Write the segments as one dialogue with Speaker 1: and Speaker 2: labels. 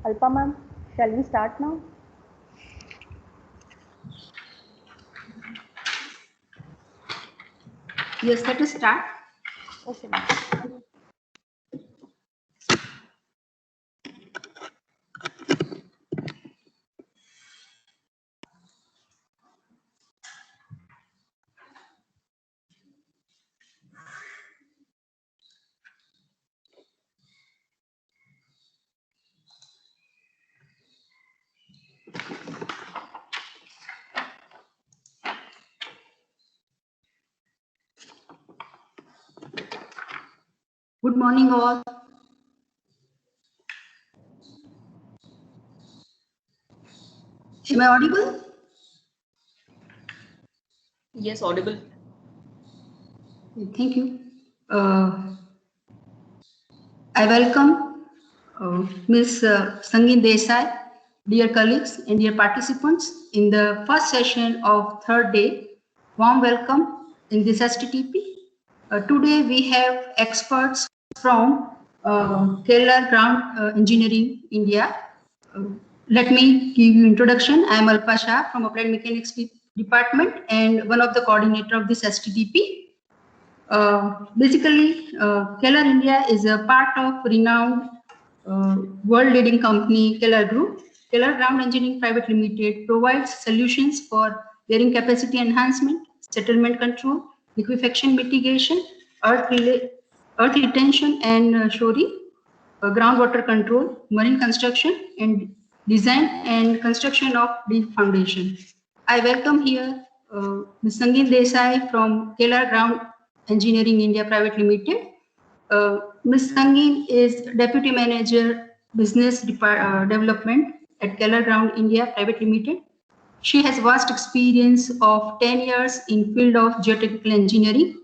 Speaker 1: Alpa ma'am, shall we start now?
Speaker 2: Yes, let us start.
Speaker 1: Okay, ma'am.
Speaker 2: Good morning, all. Am I audible?
Speaker 3: Yes, audible.
Speaker 2: Thank you. I welcome Ms. Sangin Desai, dear colleagues and dear participants, in the first session of third day. Warm welcome in this STTP. Today we have experts from Kerala Ground Engineering, India. Let me give you introduction. I am Alpa Shah from Applied Mechanics Department and one of the coordinator of this STTP. Basically, Keller India is a part of renowned world-leading company Keller Group. Keller Ground Engineering Private Limited provides solutions for bearing capacity enhancement, settlement control, liquefaction mitigation, earth retention and shoring, groundwater control, marine construction, and design and construction of deep foundation. I welcome here Ms. Sangin Desai from Keller Ground Engineering India Private Limited. Ms. Sangin is Deputy Manager Business Development at Keller Ground India Private Limited. She has vast experience of 10 years in field of geotechnical engineering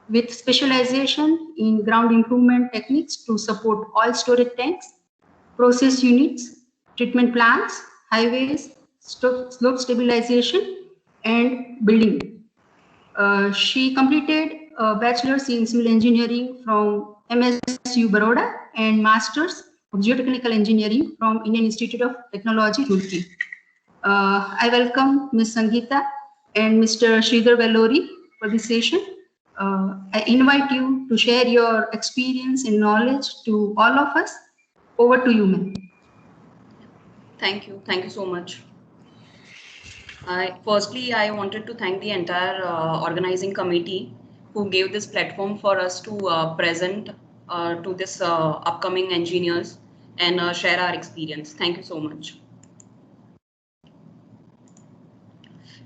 Speaker 2: with specialization in ground improvement techniques to support oil storage tanks, process units, treatment plants, highways, slope stabilization, and building. She completed a bachelor's in civil engineering from MSU Baroda and master's of geotechnical engineering from Indian Institute of Technology, Roorkee. I welcome Ms. Sangeeta and Mr. Sridhar Vellore for this session. I invite you to share your experience and knowledge to all of us. Over to you, ma'am.
Speaker 3: Thank you. Thank you so much. Firstly, I wanted to thank the entire organizing committee who gave this platform for us to present to this upcoming engineers and share our experience. Thank you so much.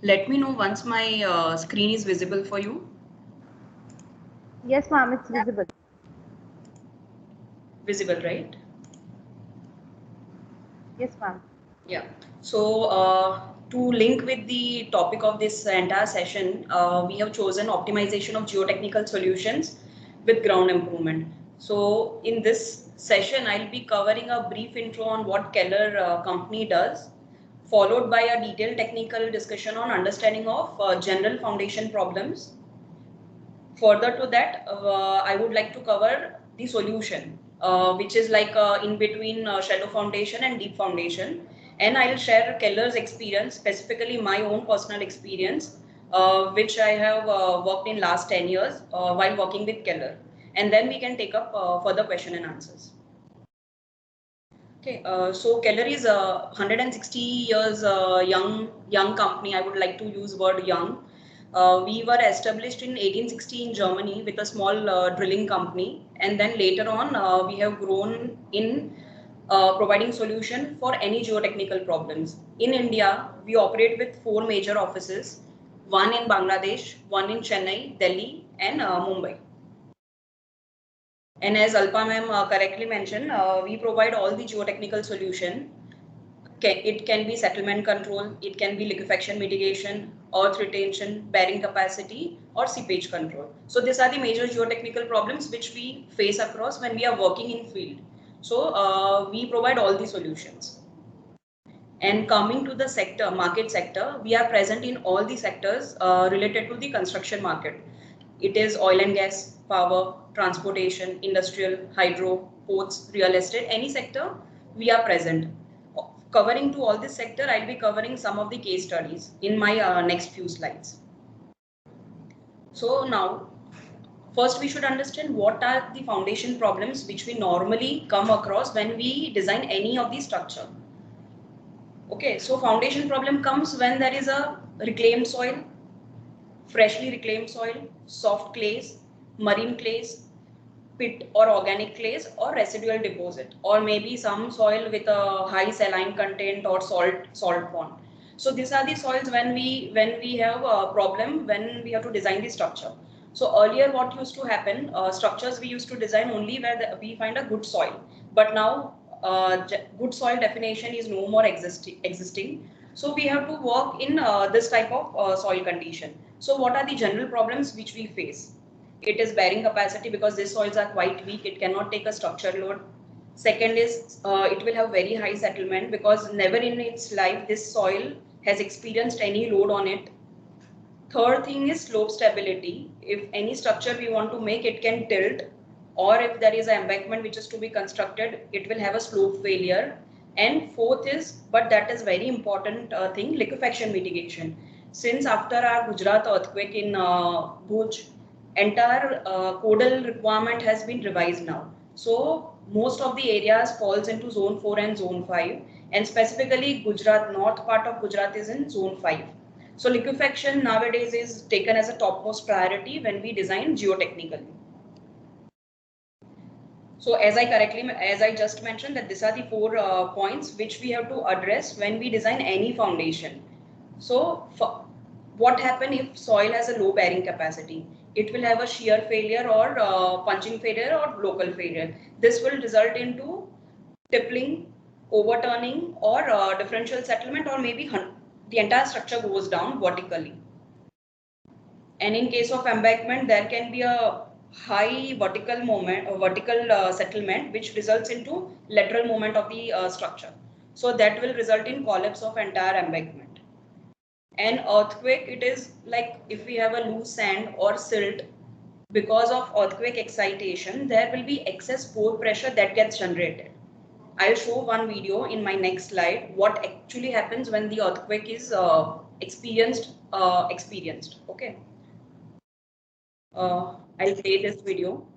Speaker 3: Let me know once my screen is visible for you.
Speaker 1: Yes, ma'am, it's visible.
Speaker 3: Visible, right?
Speaker 1: Yes, ma'am.
Speaker 3: Yeah. So to link with the topic of this entire session, we have chosen optimization of geotechnical solutions with ground improvement. So in this session, I'll be covering a brief intro on what Keller company does, followed by a detailed technical discussion on understanding of general foundation problems. Further to that, I would like to cover the solution, which is like in between shallow foundation and deep foundation. And I'll share Keller's experience, specifically my own personal experience, which I have worked in last 10 years while working with Keller. And then we can take up further question and answers. Okay, so Keller is a 160 years young company. I would like to use word young. We were established in 1860 in Germany with a small drilling company, and then later on we have grown in providing solution for any geotechnical problems. In India, we operate with 4 major offices, one in Bangladesh, one in Chennai, Delhi, and Mumbai. And as Alpa ma'am correctly mentioned, we provide all the geotechnical solution. It can be settlement control, it can be liquefaction mitigation, earth retention, bearing capacity, or seepage control. So these are the major geotechnical problems which we face across when we are working in field. So we provide all the solutions. And coming to the sector, market sector, we are present in all the sectors related to the construction market. It is oil and gas, power, transportation, industrial, hydro, ports, real estate, any sector, we are present. covering to all this sector, I'll be covering some of the case studies in my next few slides. So now, first we should understand what are the foundation problems which we normally come across when we design any of the structure. Okay, so foundation problem comes when there is a reclaimed soil, freshly reclaimed soil, soft clays, marine clays, pit or organic clays, or residual deposit, or maybe some soil with a high saline content or salt pond. So these are the soils when we have a problem when we have to design the structure. So earlier what used to happen, structures we used to design only where we find a good soil, but now good soil definition is no more existing. So we have to work in this type of soil condition. So what are the general problems which we face? It is bearing capacity, because these soils are quite weak. It cannot take a structure load. Second is it will have very high settlement, because never in its life this soil has experienced any load on it. Third thing is slope stability. If any structure we want to make, it can tilt, or if there is an embankment which is to be constructed, it will have a slope failure. And fourth is, but that is very important thing, liquefaction mitigation. Since after our Gujarat earthquake in Bhuj, entire codal requirement has been revised now. So most of the areas falls into zone 4 and zone 5, and specifically Gujarat, north part of Gujarat is in zone 5. So liquefaction nowadays is taken as a topmost priority when we design geotechnically. So as I just mentioned, that these are the 4 points which we have to address when we design any foundation. So what happens if soil has a low bearing capacity? It will have a shear failure or punching failure or local failure. This will result into tippling, overturning, or differential settlement, or maybe the entire structure goes down vertically. And in case of embankment, there can be a high vertical moment or vertical settlement, which results into lateral movement of the structure. So that will result in collapse of entire embankment. And earthquake, it is like if we have a loose sand or silt, because of earthquake excitation, there will be excess pore pressure that gets generated. I'll show one video in my next slide what actually happens when the earthquake is experienced. Okay. I'll play this video.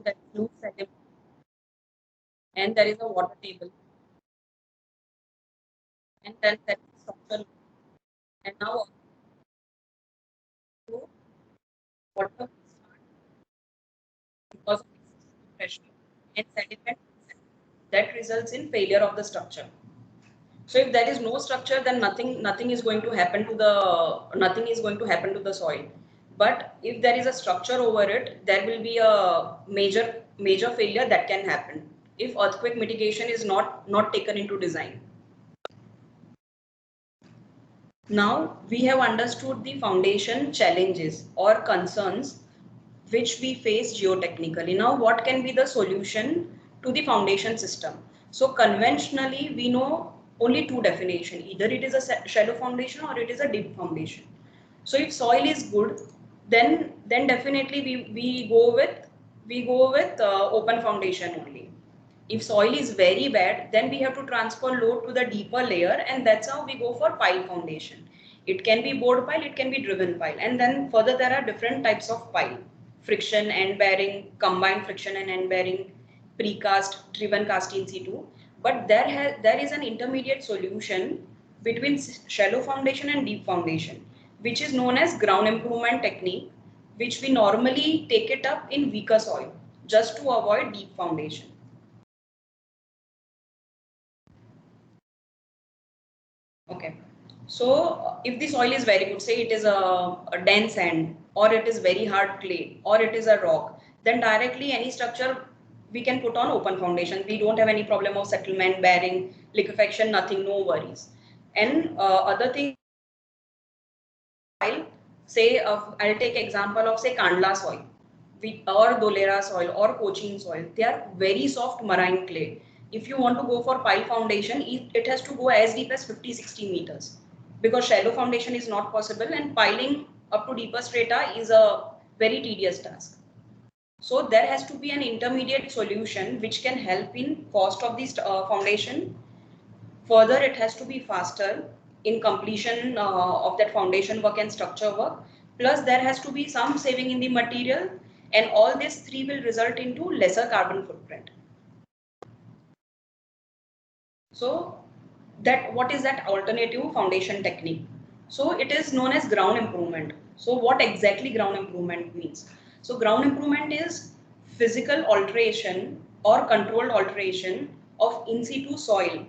Speaker 3: That loose sediment, and there is a water table, and then there is structure, and now water because of pressure and sediment that results in failure of the structure. So if there is no structure, then nothing is going to happen to the soil. But if there is a structure over it, there will be a major failure that can happen if earthquake mitigation is not taken into design. Now we have understood the foundation challenges or concerns which we face geotechnically. Now what can be the solution to the foundation system? So conventionally we know only 2 definitions. Either it is a shallow foundation or it is a deep foundation. So if soil is good, then definitely we go with open foundation only. If soil is very bad, then we have to transfer load to the deeper layer, and that's how we go for pile foundation. It can be board pile, it can be driven pile, and then further there are different types of pile: friction, end bearing, combined friction and end bearing, precast, driven cast in situ. But there is an intermediate solution between shallow foundation and deep foundation, which is known as ground improvement technique, which we normally take it up in weaker soil just to avoid deep foundation. Okay, so if the soil is very good, say it is a dense sand, or it is very hard clay, or it is a rock, then directly any structure we can put on open foundation. We don't have any problem of settlement, bearing, liquefaction, nothing, no worries. And other thing, say I'll take example of say Kandla soil, or Dolera soil or Cochin soil. They are very soft marine clay. If you want to go for pile foundation, it has to go as deep as 50-60 meters. because shallow foundation is not possible, and piling up to deeper strata is a very tedious task. So there has to be an intermediate solution which can help in cost of this foundation. Further, it has to be faster in completion of that foundation work and structure work. Plus, there has to be some saving in the material, and all these three will result into lesser carbon footprint. So, what is that alternative foundation technique? So, it is known as ground improvement. So, what exactly ground improvement means? So, ground improvement is physical alteration or controlled alteration of in situ soil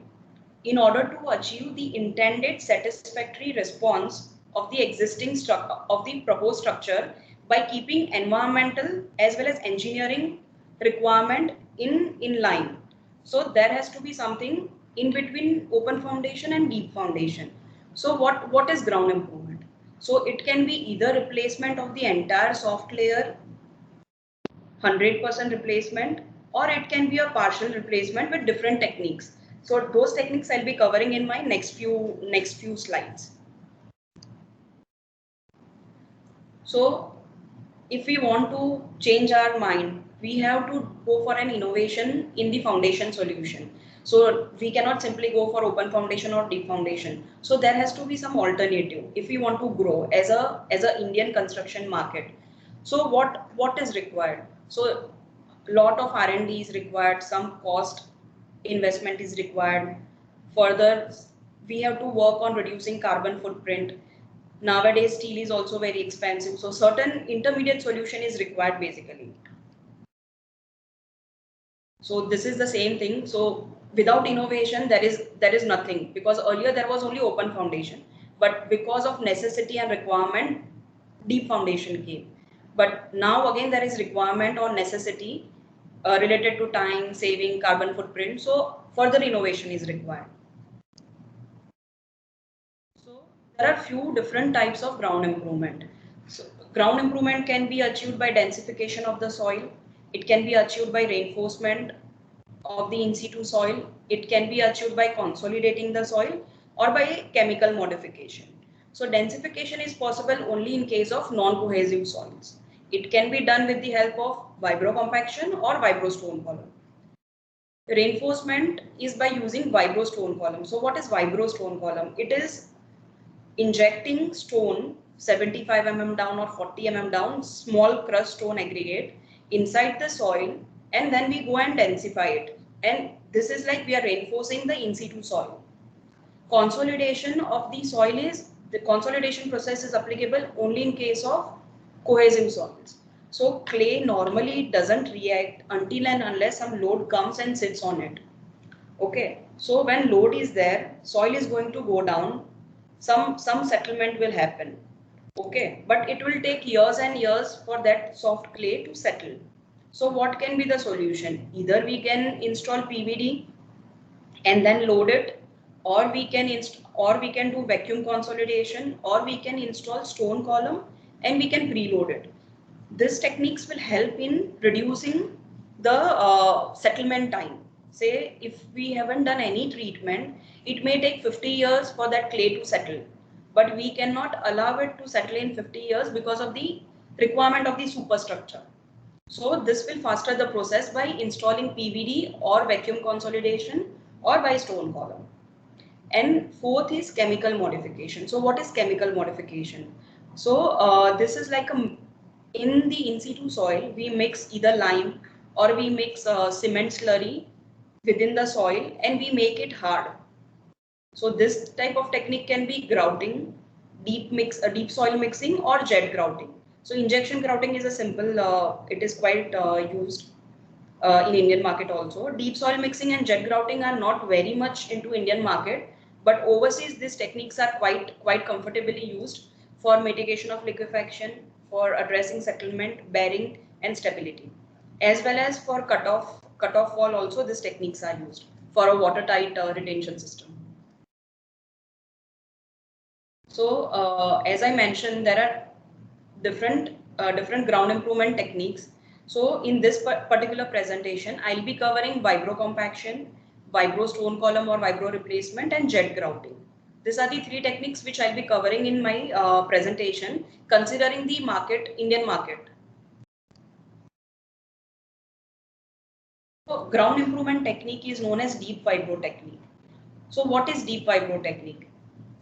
Speaker 3: in order to achieve the intended satisfactory response of the existing structure of the proposed structure by keeping environmental as well as engineering requirement in line. So there has to be something in between open foundation and deep foundation. So what is ground improvement? So it can be either replacement of the entire soft layer, 100% replacement, or it can be a partial replacement with different techniques. So those techniques I'll be covering in my next few slides. So if we want to change our mind, we have to go for an innovation in the foundation solution. So we cannot simply go for open foundation or deep foundation. So there has to be some alternative if we want to grow as a Indian construction market. So what is required? So lot of R&D is required, some cost investment is required. Further, we have to work on reducing carbon footprint. Nowadays, steel is also very expensive. So certain intermediate solution is required basically. So this is the same thing. So without innovation, there is nothing, because earlier there was only open foundation, but because of necessity and requirement, deep foundation came. But now again there is requirement or necessity related to time, saving, carbon footprint. So further innovation is required. So there are few different types of ground improvement. So ground improvement can be achieved by densification of the soil. It can be achieved by reinforcement of the in situ soil. It can be achieved by consolidating the soil or by chemical modification. So densification is possible only in case of non-cohesive soils. It can be done with the help of vibrocompaction or vibrostone column. Reinforcement is by using vibrostone column. So what is vibrostone column? It is injecting stone 75 mm down or 40 mm down, small crushed stone aggregate inside the soil, and then we go and densify it. And this is like we are reinforcing the in situ soil. Consolidation of the soil is, the consolidation process is applicable only in case of cohesive soils. So clay normally doesn't react until and unless some load comes and sits on it. Okay, so when load is there, soil is going to go down, some settlement will happen. Okay, but it will take years and years for that soft clay to settle. So what can be the solution? Either we can install PVD and then load it, or we can do vacuum consolidation, or we can install stone column and we can preload it. These techniques will help in reducing the settlement time. Say if we haven't done any treatment, it may take 50 years for that clay to settle, but we cannot allow it to settle in 50 years because of the requirement of the superstructure. So this will faster the process by installing PVD or vacuum consolidation or by stone column. And fourth is chemical modification. So what is chemical modification? So this is like in the in situ soil, we mix either lime or we mix cement slurry within the soil and we make it hard. So this type of technique can be grouting, deep soil mixing, or jet grouting. So injection grouting is a simple, it is quite used in Indian market also. Deep soil mixing and jet grouting are not very much into Indian market, but overseas these techniques are quite comfortably used for mitigation of liquefaction, for addressing settlement, bearing, and stability, as well as for cutoff wall also. These techniques are used for a watertight retention system. So as I mentioned, there are different ground improvement techniques. So in this particular presentation, I'll be covering vibrocompaction, vibro stone column or vibro replacement, and jet grouting. These are the three techniques which I'll be covering in my presentation, considering the market, Indian market. So ground improvement technique is known as deep vibro technique. So what is deep vibro technique?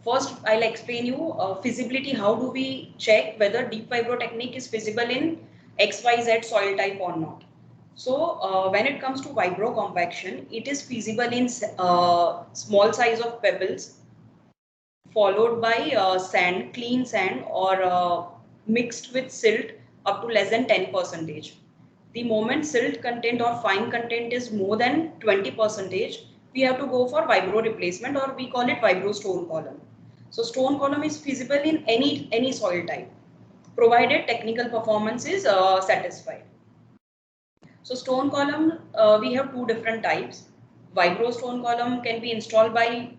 Speaker 3: First, I'll explain you feasibility. How do we check whether deep vibro technique is feasible in XYZ soil type or not? So when it comes to vibro compaction, it is feasible in small size of pebbles, followed by sand, clean sand, or mixed with silt up to less than 10%. The moment silt content or fine content is more than 20%, we have to go for vibro replacement, or we call it vibro stone column. So stone column is feasible in any soil type, provided technical performance is satisfied. So stone column, we have two different types. Vibro stone column can be installed by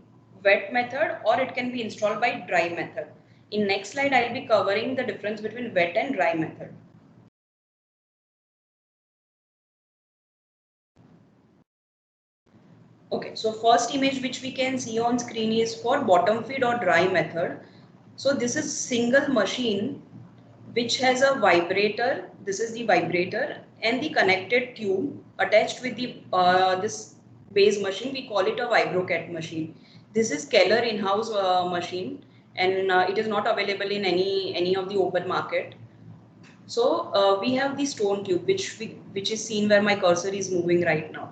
Speaker 3: wet method, or it can be installed by dry method. In next slide, I'll be covering the difference between wet and dry method. Okay, so first image which we can see on screen is for bottom feed or dry method. So this is single machine which has a vibrator. This is the vibrator and the connected tube attached with the this base machine. We call it a VibroCat machine. This is Keller in-house machine, and it is not available in any of the open market. So we have the stone tube which is seen where my cursor is moving right now.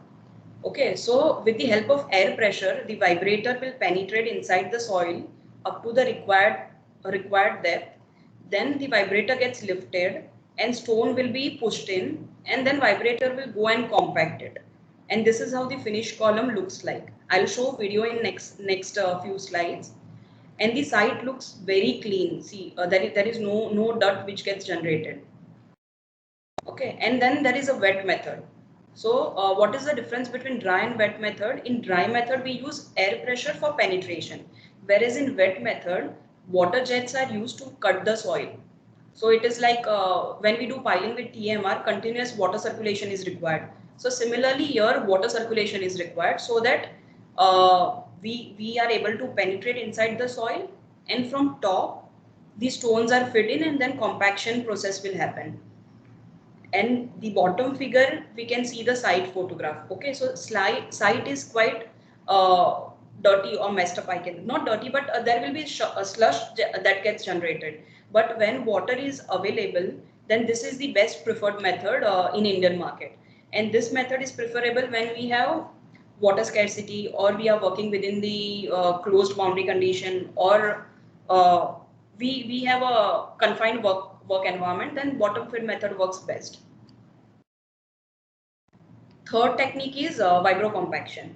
Speaker 3: Okay, so with the help of air pressure, the vibrator will penetrate inside the soil up to the required depth. Then the vibrator gets lifted and stone will be pushed in, and then vibrator will go and compact it. And this is how the finished column looks like. I'll show video in next few slides. And the site looks very clean. See, there is no dirt which gets generated. Okay, and then there is a wet method. So what is the difference between dry and wet method? In dry method, we use air pressure for penetration, whereas in wet method, water jets are used to cut the soil. So it is like when we do piling with TMR, continuous water circulation is required. So similarly here, water circulation is required so that we are able to penetrate inside the soil, and from top, the stones are fed in, and then compaction process will happen. And the bottom figure, we can see the site photograph. Okay, so site is quite dirty or messed up. Not dirty, but there will be a slush that gets generated. But when water is available, then this is the best preferred method in Indian market. And this method is preferable when we have water scarcity, or we are working within the closed boundary condition, or we have a confined work environment. Then bottom feed method works best. Third technique is vibro compaction.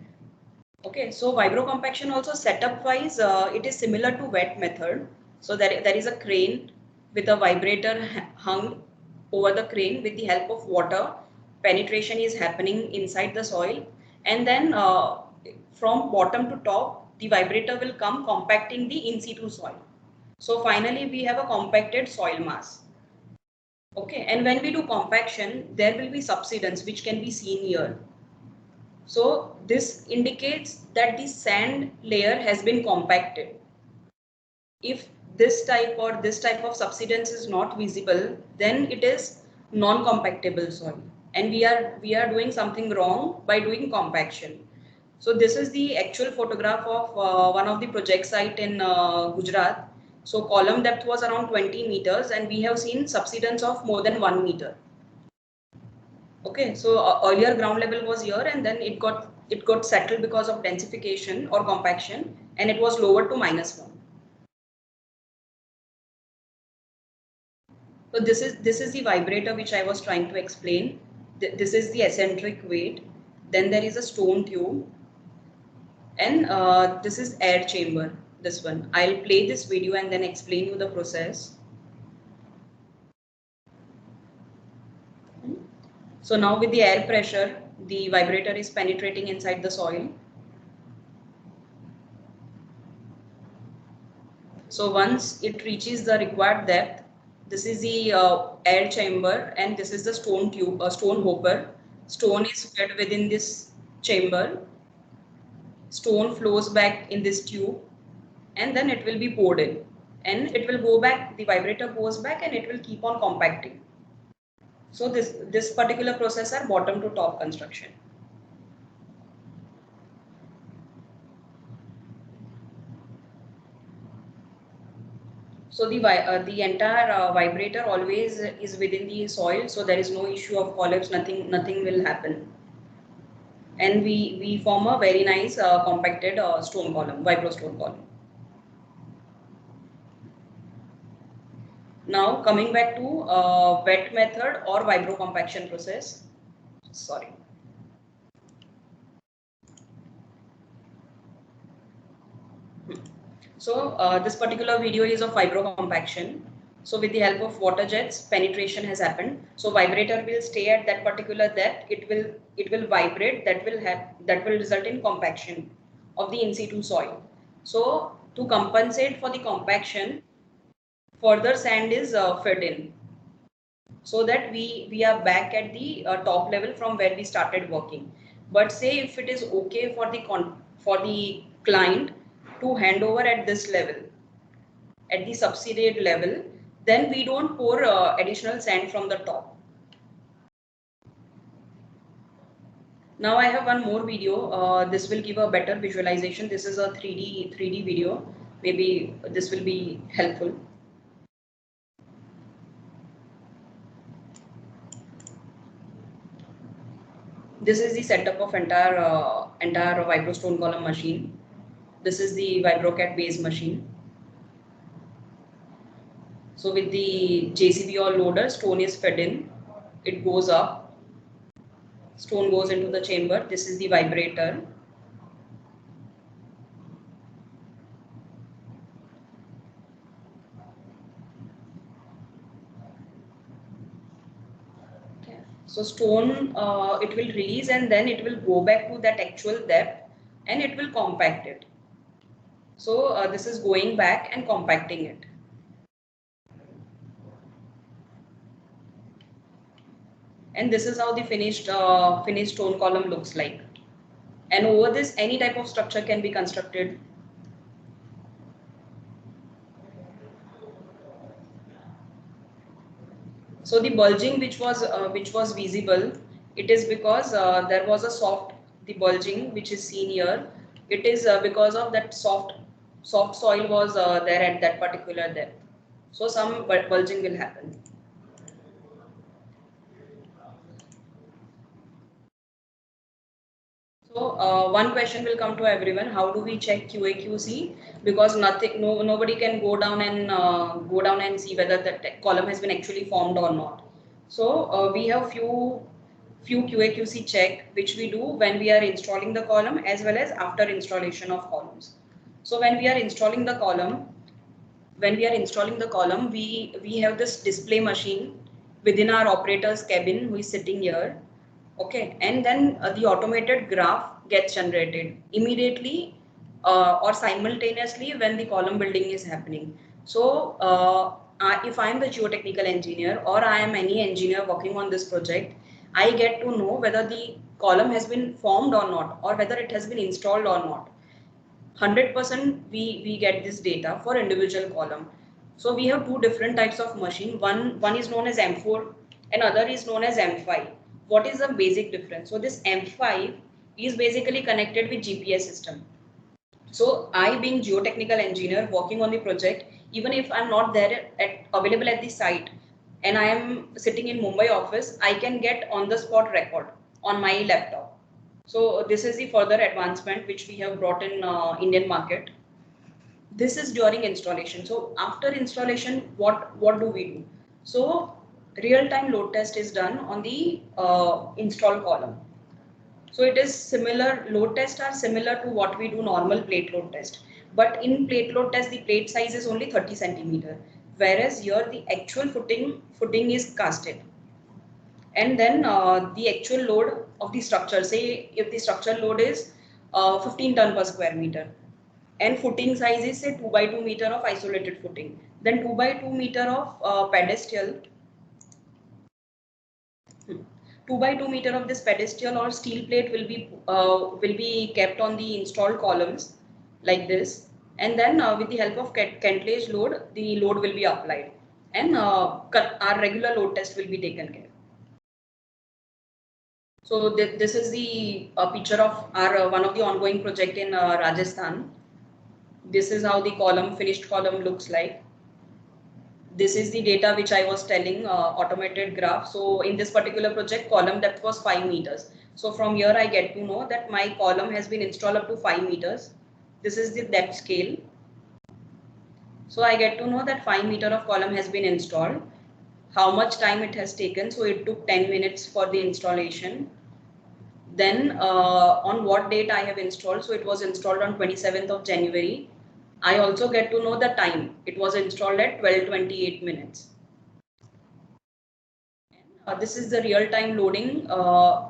Speaker 3: Okay, so vibro compaction also setup wise, it is similar to wet method. So there is a crane with a vibrator hung over the crane. With the help of water, penetration is happening inside the soil, and then from bottom to top, the vibrator will come compacting the in situ soil. So finally, we have a compacted soil mass. Okay, and when we do compaction, there will be subsidence which can be seen here. So this indicates that the sand layer has been compacted. If this type of subsidence is not visible, then it is non-compactable soil, and we are doing something wrong by doing compaction. So this is the actual photograph of one of the project site in Gujarat. So column depth was around 20 meters, and we have seen subsidence of more than 1 meter. Okay, so earlier ground level was here, and then it got settled because of densification or compaction, and it was lowered to -1. So this is the vibrator which I was trying to explain. This is the eccentric weight. Then there is a stone tube, and this is air chamber. This one. I'll play this video and then explain you the process. So now with the air pressure, the vibrator is penetrating inside the soil. So once it reaches the required depth, this is the air chamber, and this is the stone tube, stone hopper. Stone is fed within this chamber. Stone flows back in this tube. and then it will be poured in, and it will go back, the vibrator goes back, and it will keep on compacting. So this particular process are bottom to top construction. So the entire vibrator always is within the soil, so there is no issue of collapse. Nothing will happen, and we form a very nice compacted stone column, vibro stone column. Now coming back to wet method or vibro compaction process. Sorry. So this particular video is of vibro compaction. So with the help of water jets, penetration has happened. So vibrator will stay at that particular depth. It will vibrate. That will result in compaction of the in situ soil. So to compensate for the compaction, further sand is fed in, so that we are back at the top level from where we started working. But say if it is okay for the client to hand over at this level, at the subsided level, then we don't pour additional sand from the top. Now I have one more video. This will give a better visualization. This is a 3D video. Maybe this will be helpful. This is the setup of entire vibro stone column machine. This is the VibroCat base machine. So with the JCB or loader, stone is fed in. It goes up. Stone goes into the chamber. This is the vibrator. Okay. So stone, it will release, and then it will go back to that actual depth, and it will compact it. So this is going back and compacting it. And this is how the finished stone column looks like. And over this, any type of structure can be constructed. So the bulging which was visible, it is because there was the bulging which is seen here. It is because of that soft soil was there at that particular depth. So some bulging will happen. So one question will come to everyone: how do we check QA/QC? Because nobody can go down and see whether the column has been actually formed or not. So we have few QA/QC check which we do when we are installing the column as well as after installation of columns. So when we are installing the column, we have this display machine within our operator's cabin who is sitting here. Okay, and then the automated graph gets generated immediately or simultaneously when the column building is happening. So if I am the geotechnical engineer or I am any engineer working on this project, I get to know whether the column has been formed or not, or whether it has been installed or not. 100% we get this data for individual column. So we have two different types of machine. One is known as M4 and other is known as M5. What is the basic difference? So this M5 is basically connected with GPS system. So I, being geotechnical engineer working on the project, even if I'm not there available at the site and I am sitting in Mumbai office, I can get on the spot record on my laptop. So this is the further advancement which we have brought in Indian market. This is during installation. So after installation, what do we do? So real-time load test is done on the install column. So it is similar, load tests are similar to what we do normal plate load test. But in plate load test, the plate size is only 30 centimeter, whereas here the actual footing is casted. And then the actual load of the structure, say if the structure load is 15 ton per square meter, and footing size is say 2 by 2 meter of isolated footing, then 2 by 2 meter of pedestal, 2 by 2 meter of this pedestal or steel plate will be kept on the installed columns like this, And then with the help of Kentledge load, the load will be applied, and our regular load test will be taken care. So this is the picture of our one of the ongoing project in Rajasthan. This is how the finished column looks like. This is the data which I was telling, automated graph. So in this particular project, column depth was 5 meters. So from here I get to know that my column has been installed up to 5 meters. This is the depth scale. So I get to know that 5 meter of column has been installed. How much time it has taken? So it took 10 minutes for the installation. Then on what date I have installed? So it was installed on 27th of January. I also get to know the time. It was installed at 12:28 minutes. This is the real-time loading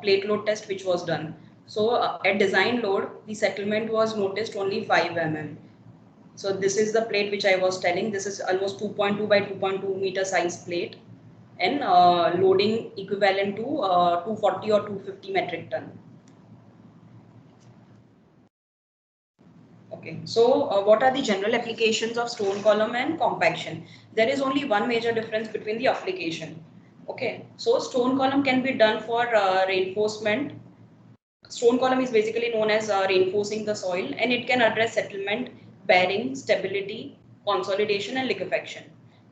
Speaker 3: plate load test which was done. So at design load, the settlement was noticed only 5 mm. So this is the plate which I was telling. This is almost 2.2 by 2.2 meter size plate, and loading equivalent to 240 or 250 metric ton. Okay, so what are the general applications of stone column and compaction? There is only one major difference between the application. Okay, so stone column can be done for reinforcement. Stone column is basically known as reinforcing the soil, and it can address settlement, bearing, stability, consolidation, and liquefaction.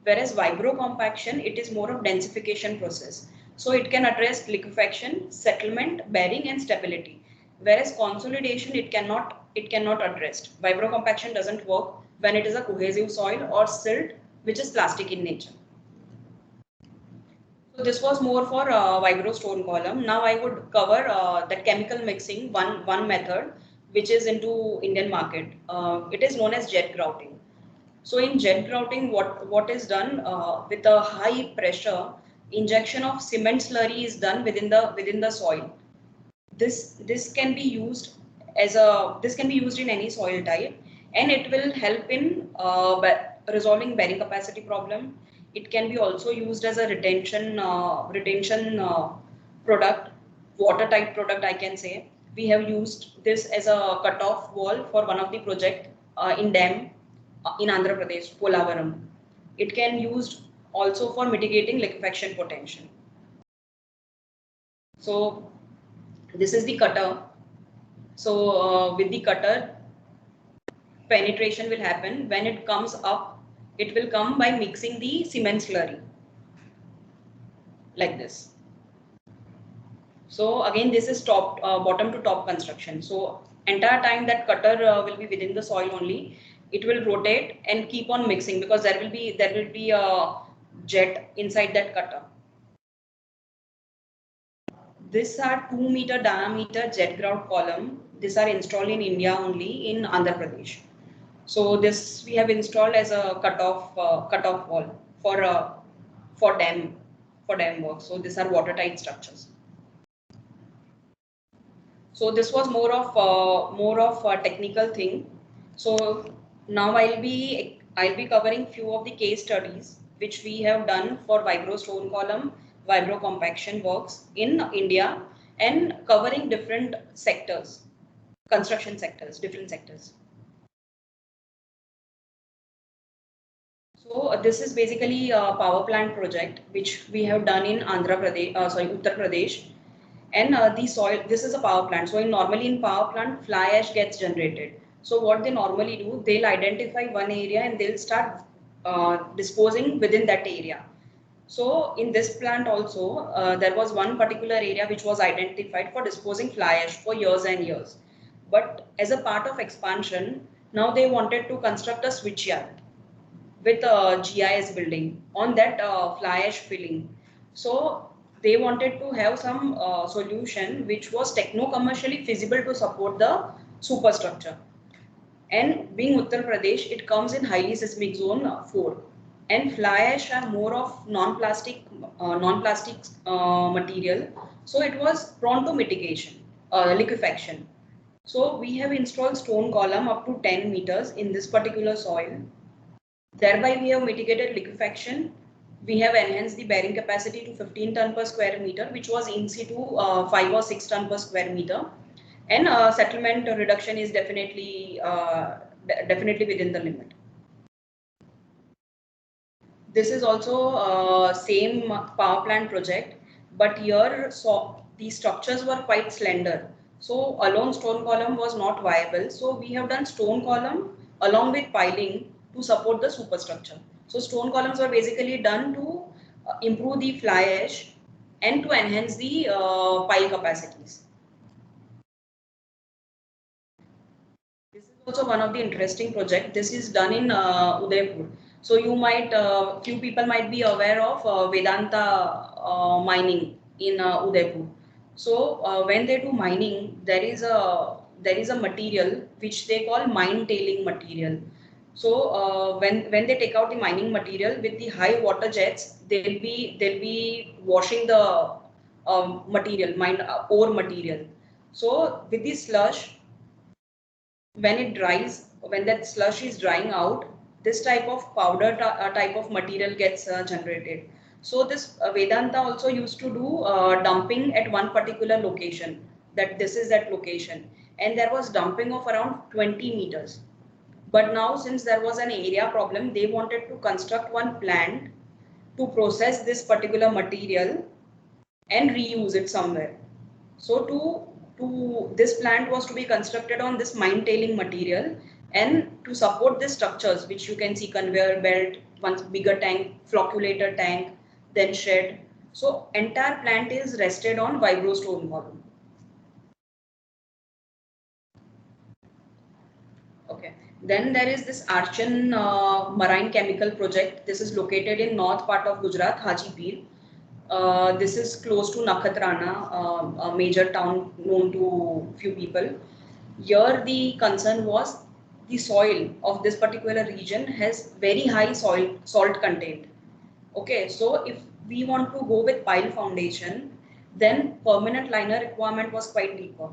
Speaker 3: Whereas vibro compaction, it is more of densification process. So it can address liquefaction, settlement, bearing, and stability. Whereas consolidation, it cannot address. Vibro compaction doesn't work when it is a cohesive soil or silt, which is plastic in nature. So this was more for vibro stone column. Now I would cover that chemical mixing, one method which is into Indian market. It is known as jet grouting. So in jet grouting, what is done with a high pressure injection of cement slurry is done within the soil. This can be used in any soil type, and it will help in resolving bearing capacity problem. It can be also used as a retention product, watertight product, I can say. We have used this as a cutoff wall for one of the project in dam in Andhra Pradesh, Polavaram. It can used also for mitigating liquefaction potential. So this is the cutter. So with the cutter, penetration will happen. When it comes up, it will come by mixing the cement slurry like this. So again, this is bottom to top construction. So entire time that cutter will be within the soil only. It will rotate and keep on mixing, because there will be a jet inside that cutter. These are 2 meter diameter jet grout column. These are installed in India only, in Andhra Pradesh. So this we have installed as a cutoff wall for dam work. So these are watertight structures. So this was more of a technical thing. So now I'll be covering few of the case studies which we have done for vibro stone column, vibro compaction works in India, and covering different sectors, construction sectors, different sectors. So this is basically a power plant project which we have done in Uttar Pradesh. And the soil, this is a power plant. So normally in power plant, fly ash gets generated. So what they normally do, they'll identify one area and they'll start disposing within that area. So in this plant also, there was one particular area which was identified for disposing fly ash for years and years. But as a part of expansion, now they wanted to construct a switchyard with a GIS building on that fly ash filling. So they wanted to have some solution which was techno-commercially feasible to support the superstructure. And being Uttar Pradesh, it comes in highly seismic zone 4. And fly ash are more of non-plastic material. So it was prone to mitigation, liquefaction. So we have installed stone column up to 10 meters in this particular soil. Thereby, we have mitigated liquefaction. We have enhanced the bearing capacity to 15 ton per square meter, which was in situ 5 or 6 ton per square meter. And settlement reduction is definitely definitely within the limit. This is also same power plant project, but here these structures were quite slender. So alone stone column was not viable. So we have done stone column along with piling to support the superstructure. So stone columns were basically done to improve the fly ash and to enhance the pile capacities. This is also one of the interesting project. This is done in Udaipur. So you might, few people might be aware of Vedanta mining in Udaipur. So when they do mining, there is a material which they call mine tailing material. So when they take out the mining material with the high water jets, they'll be washing the material, mine ore material. So with the slush, when it dries, when that slush is drying out, this type of powder type of material gets generated. So this Vedanta also used to do dumping at one particular location, that this is that location, and there was dumping of around 20 meters. But now, since there was an area problem, they wanted to construct one plant to process this particular material and reuse it somewhere. So to this plant was to be constructed on this mine tailing material, and to support the structures which you can see, conveyor belt, one bigger tank, flocculator tank, then shed. So entire plant is rested on vibro stone column. Okay. Then there is this Archon marine chemical project. This is located in north part of Gujarat, Hajipir. This is close to Nakhatrana, a major town known to few people. Here the concern was the soil of this particular region has very high salt content. Okay, so if we want to go with pile foundation, then permanent liner requirement was quite deeper.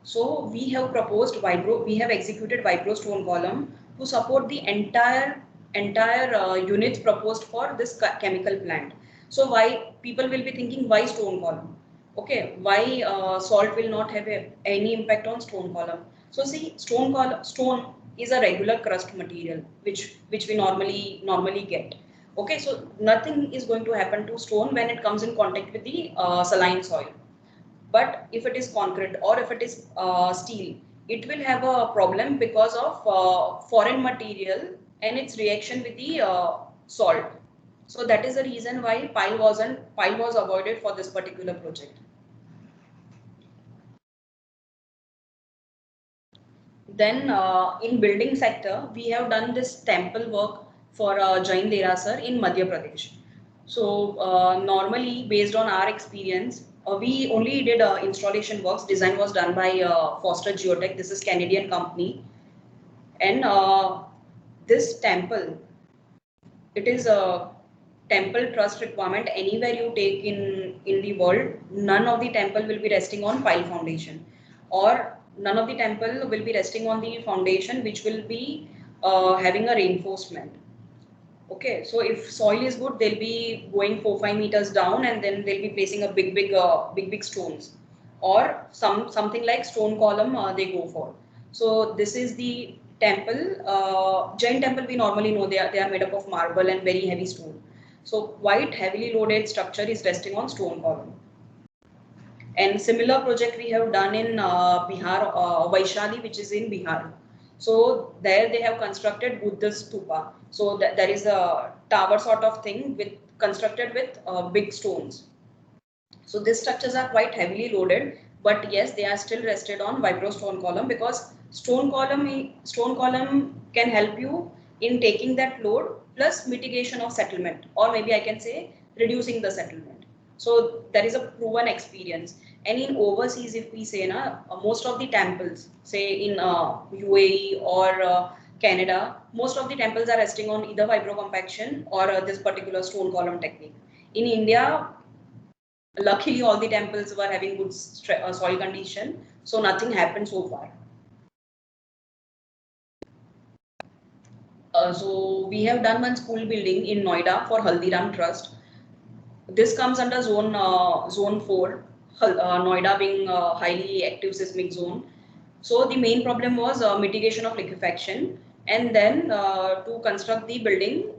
Speaker 3: So we have executed vibro stone column to support the entire units proposed for this chemical plant. So why people will be thinking, why stone column? Okay, why salt will not have any impact on stone column? So see, stone is a regular crust material which we normally get. Okay, so nothing is going to happen to stone when it comes in contact with the saline soil. But if it is concrete or if it is steel, it will have a problem because of foreign material and its reaction with the salt. So that is the reason why pile was avoided for this particular project. Then in building sector, we have done this temple work for Jain Derasar in Madhya Pradesh. So normally, based on our experience, we only did installation works. Design was done by Foster Geotech. This is Canadian company, and this temple, it is a temple trust requirement. Anywhere you take in the world, none of the temple will be resting on pile foundation, or none of the temple will be resting on the foundation which will be having a reinforcement. Okay, so if soil is good, they'll be going 4-5 meters down, and then they'll be placing a big stones, or something like stone column they go for. So this is the temple. Jain temple, we normally know they are made up of marble and very heavy stone. So white heavily loaded structure is resting on stone column. And similar project we have done in Bihar, Vaishali, which is in Bihar. So there they have constructed Buddha stupa. So there is a tower sort of thing constructed with big stones. So these structures are quite heavily loaded, but yes, they are still rested on vibro stone column, because stone column can help you in taking that load plus mitigation of settlement, or maybe I can say reducing the settlement. So there is a proven experience. And in overseas, if we say most of the temples, say in UAE or Canada, most of the temples are resting on either vibro compaction or this particular stone column technique. In India, luckily all the temples were having good soil condition, so nothing happened so far. So we have done one school building in Noida for Haldiram Trust. This comes under zone 4, Noida being a highly active seismic zone. So the main problem was mitigation of liquefaction, and then to construct the building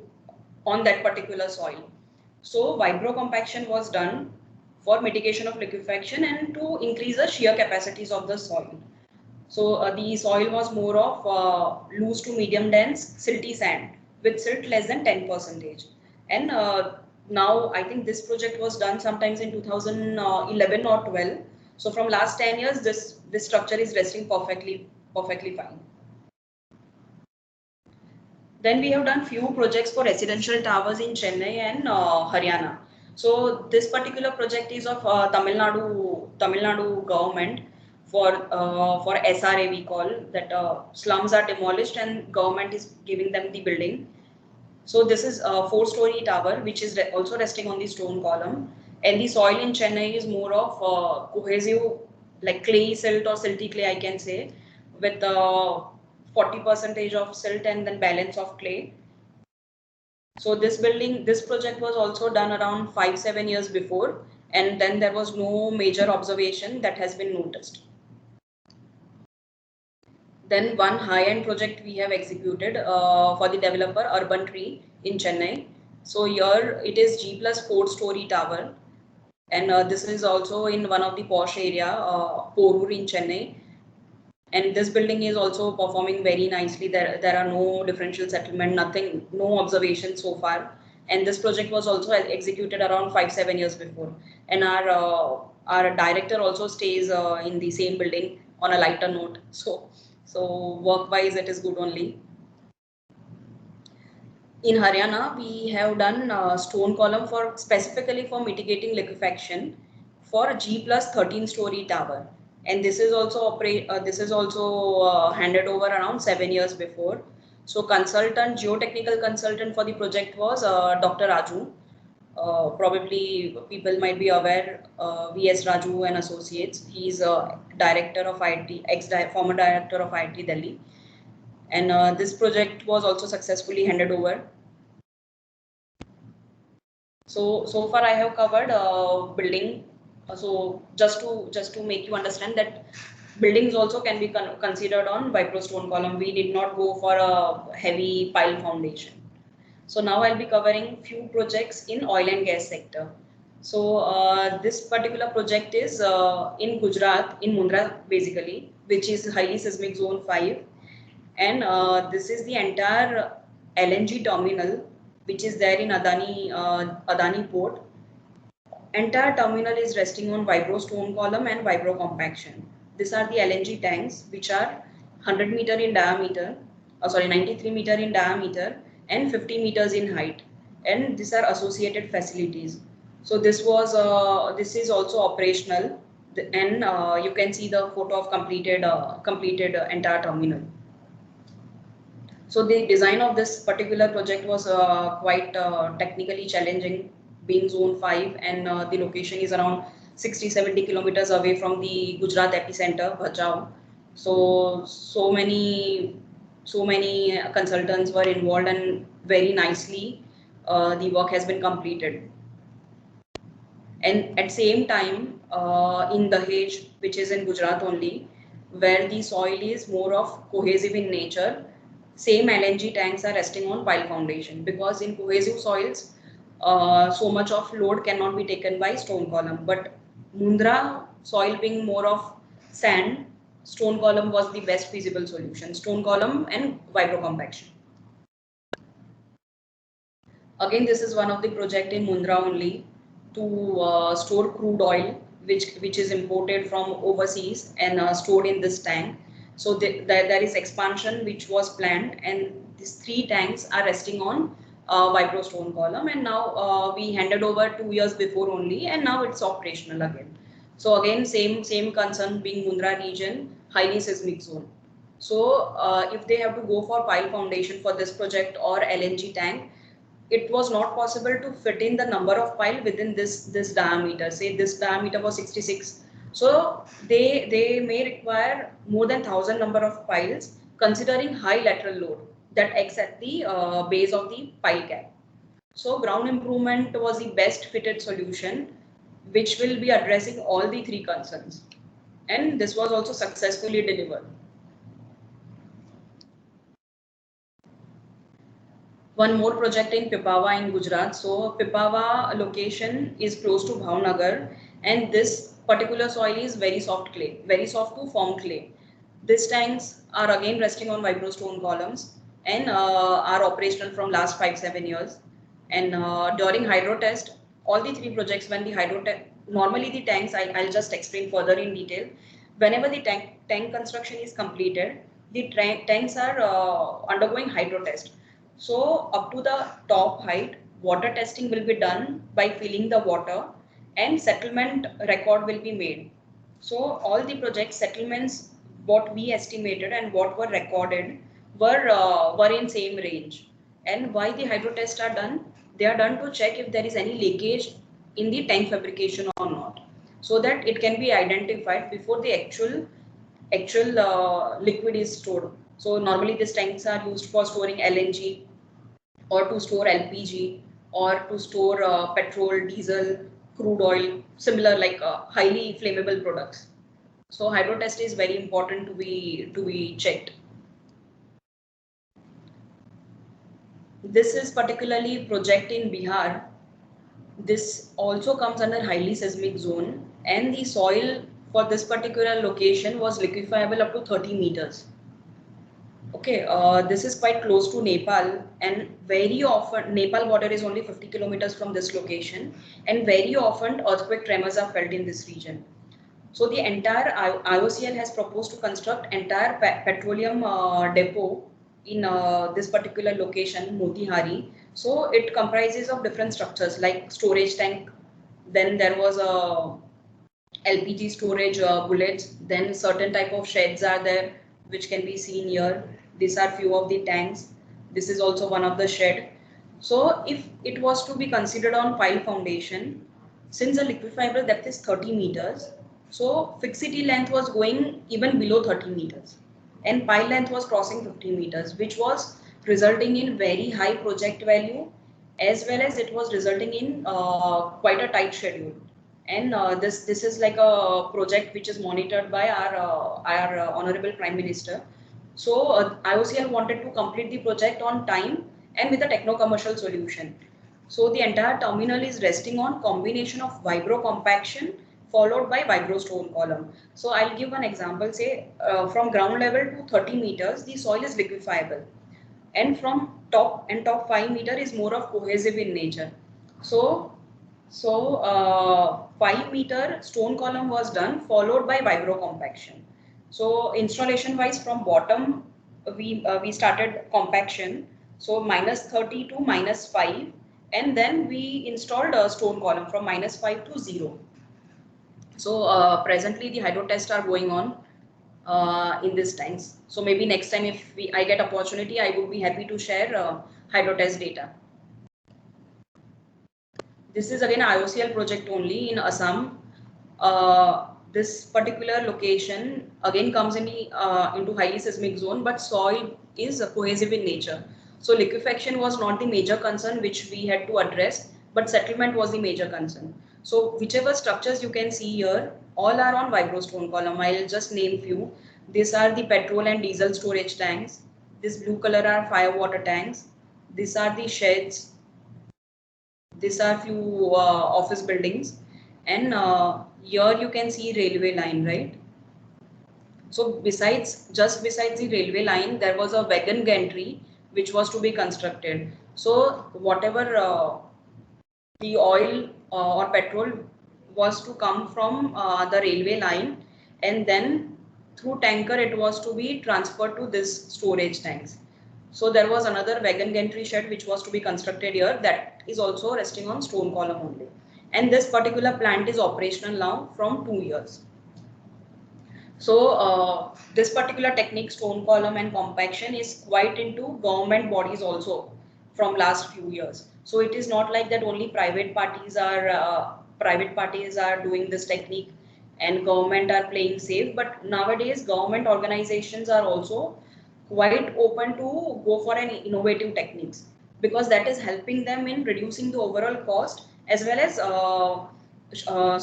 Speaker 3: on that particular soil. So vibrocompaction was done for mitigation of liquefaction and to increase the shear capacities of the soil. So the soil was more of loose to medium dense silty sand with silt less than 10%. And now I think this project was done sometimes in 2011 or 12. So from last 10 years, this structure is resting perfectly fine. Then we have done few projects for residential towers in Chennai and Haryana. So this particular project is of Tamil Nadu government for SRA, we call that slums are demolished and government is giving them the building. So this is a 4-story tower which is also resting on the stone column, and the soil in Chennai is more of cohesive, like clay silt or silty clay, I can say, with 40% of silt and then balance of clay. So this project was also done around 5-7 years before, and then there was no major observation that has been noticed. Then one high-end project we have executed for the developer Urban Tree in Chennai. So here it is G plus 4-story tower, and this is also in one of the posh area, Porur in Chennai. And this building is also performing very nicely. There are no differential settlement, nothing, no observation so far. And this project was also executed around 5-7 years before. And our director also stays in the same building on a lighter note. So work-wise, it is good only. In Haryana, we have done stone column for specifically for mitigating liquefaction for G plus 13-story tower, and this is also handed over around 7 years before. So geotechnical consultant for the project was Dr. Raju. Probably people might be aware, VS Raju and Associates. He's a director of IIT, former director of IIT Delhi. And this project was also successfully handed over. So far I have covered building. So just to make you understand that buildings also can be considered on vibro stone column. We did not go for a heavy pile foundation. So now I'll be covering few projects in oil and gas sector. So this particular project is in Gujarat, in Mundra basically, which is highly seismic zone 5. And this is the entire LNG terminal which is there in Adani port. Entire terminal is resting on vibro stone column and vibro compaction. These are the LNG tanks which are 100 meter in diameter, 93 meter in diameter and 50 meters in height. And these are associated facilities. So this is also operational, and you can see the photo of completed entire terminal. So the design of this particular project was quite technically challenging, being zone 5, and the location is around 60-70 kilometers away from the Gujarat epicenter, Bhachau. So many consultants were involved, and very nicely the work has been completed. And at same time, in Dahej, which is in Gujarat only, where the soil is more of cohesive in nature, same LNG tanks are resting on pile foundation, because in cohesive soils, so much of load cannot be taken by stone column. But Mundra soil being more of sand, stone column was the best feasible solution. Stone column and vibro compaction. Again, this is one of the project in Mundra only to store crude oil, which is imported from overseas and stored in this tank. So there is expansion which was planned, and these 3 tanks are resting on vibro stone column, and now we handed over 2 years before only, and now it's operational again. So again, same concern, being Mundra region, highly seismic zone. So if they have to go for pile foundation for this project or LNG tank, it was not possible to fit in the number of pile within this diameter. Say this diameter was 66. So they may require more than 1,000 number of piles, considering high lateral load that acts at the base of the pile cap. So ground improvement was the best fitted solution, which will be addressing all the 3 concerns. And this was also successfully delivered. one more project in Pipavav in Gujarat. So Pipavav location is close to Bhavnagar, and this particular soil is very soft clay, very soft to form clay. These tanks are again resting on vibrostone columns and are operational from last 5-7 years. And during hydro test, all the three projects, when the hydro test, normally the tanks, I'll just explain further in detail. Whenever the tank construction is completed, the tanks are undergoing hydro test. So up to the top height, water testing will be done by filling the water, and settlement record will be made. So all the project settlements, what we estimated and what were recorded were in same range. And why the hydro tests are done? They are done to check if there is any leakage in the tank fabrication or not, so that it can be identified before the actual liquid is stored. So normally these tanks are used for storing LNG, or to store LPG, or to store petrol, diesel, crude oil, similar like highly flammable products. So hydro test is very important to be checked. This is particularly project in Bihar. This also comes under highly seismic zone, and the soil for this particular location was liquefiable up to 30 meters. Okay, this is quite close to Nepal, and very often Nepal border is only 50 kilometers from this location, and very often earthquake tremors are felt in this region. So the entire IOCL has proposed to construct entire petroleum depot in this particular location, Motihari. So it comprises of different structures like storage tank. Then there was a LPG storage bullets. Then certain type of sheds are there, which can be seen here. These are few of the tanks. This is also one of the shed. So if it was to be considered on pile foundation, since the liquefiable depth is 30 meters, so fixity length was going even below 30 meters, and pile length was crossing 50 meters, which was resulting in very high project value, as well as it was resulting in quite a tight schedule. And this is like a project which is monitored by our honorable Prime Minister. So IOCL wanted to complete the project on time and with a techno-commercial solution. So the entire terminal is resting on combination of vibro compaction followed by vibrostone column. So I'll give one example. Say from ground level to 30 meters, the soil is liquefiable, and from top 5 meter is more of cohesive in nature. So 5 meter stone column was done, followed by vibro compaction. So installation wise, from bottom we started compaction, so -30 to -5, and then we installed a stone column from -5 to 0. So presently the hydro tests are going on in these tanks. So maybe next time if I get opportunity, I would be happy to share hydro test data. This is again IOCL project only in Assam. This particular location again comes into highly seismic zone, but soil is cohesive in nature. So liquefaction was not the major concern which we had to address, but settlement was the major concern. So whichever structures you can see here, all are on vibrostone column. I'll just name few. These are the petrol and diesel storage tanks. This blue color are fire water tanks. These are the sheds. These are few office buildings, and here you can see railway line, right? So just besides the railway line, there was a wagon gantry which was to be constructed. So whatever the oil or petrol was to come from the railway line, and then through tanker it was to be transferred to this storage tanks. So there was another wagon gantry shed which was to be constructed here, that is also resting on stone column only. And this particular plant is operational now from 2 years. So this particular technique, stone column and compaction, is quite into government bodies also from last few years. So it is not like that only private parties are doing this technique and government are playing safe, but nowadays government organizations are also quite open to go for an innovative techniques, because that is helping them in reducing the overall cost as well as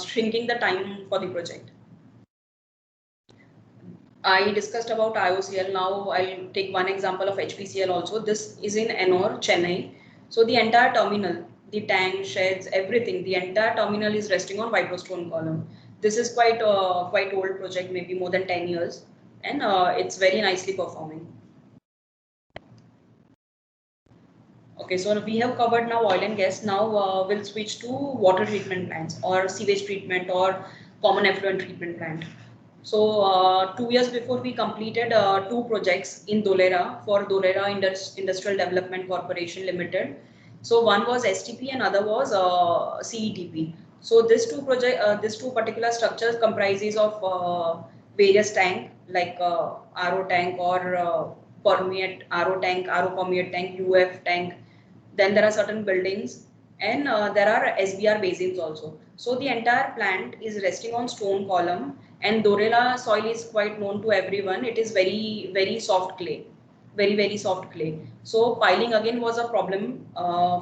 Speaker 3: shrinking the time for the project. I discussed about IOCL. Now I'll take one example of HPCL also. This is in Ennore, Chennai. So the entire terminal, the tank, sheds, everything, the entire terminal is resting on Vibrostone column. This is quite old project, maybe more than 10 years, and it's very nicely performing. Okay, so we have covered now oil and gas. Now we'll switch to water treatment plants or sewage treatment or common effluent treatment plant. So 2 years before we completed two projects in Dholera for Dholera Industrial Development Corporation Limited. So one was STP and other was CETP. So these two particular structures comprises of various tank like RO tank or permeate RO tank, RO permeate tank, UF tank. Then there are certain buildings and there are SBR basins also. So the entire plant is resting on stone column, and Dorela soil is quite known to everyone. It is very soft clay, very soft clay. So piling again was a problem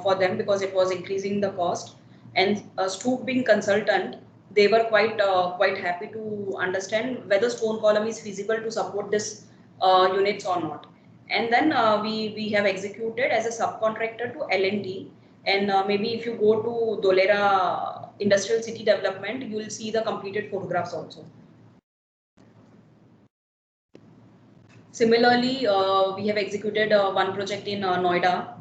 Speaker 3: for them because it was increasing the cost. And Stoop being consultant, they were quite happy to understand whether stone column is feasible to support this units or not. And then we have executed as a subcontractor to L&T. And maybe if you go to Dholera Industrial City Development, you will see the completed photographs also. Similarly, we have executed one project in Noida.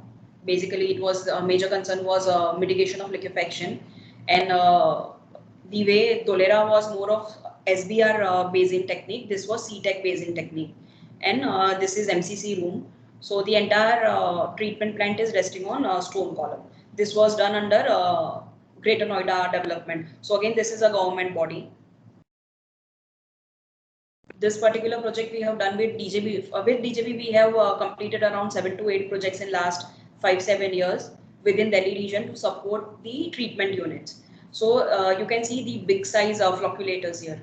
Speaker 3: Basically, it was major concern was mitigation of liquefaction, and the way Dholera was more of SBR basin technique. This was CTEC basin technique, and this is MCC room. So the entire treatment plant is resting on stone column. This was done under Greater Noida Development. So again, this is a government body. This particular project we have done with DJB. With DJB, we have completed around 7 to 8 projects in last 5-7 years within Delhi region to support the treatment units. So you can see the big size of flocculators here.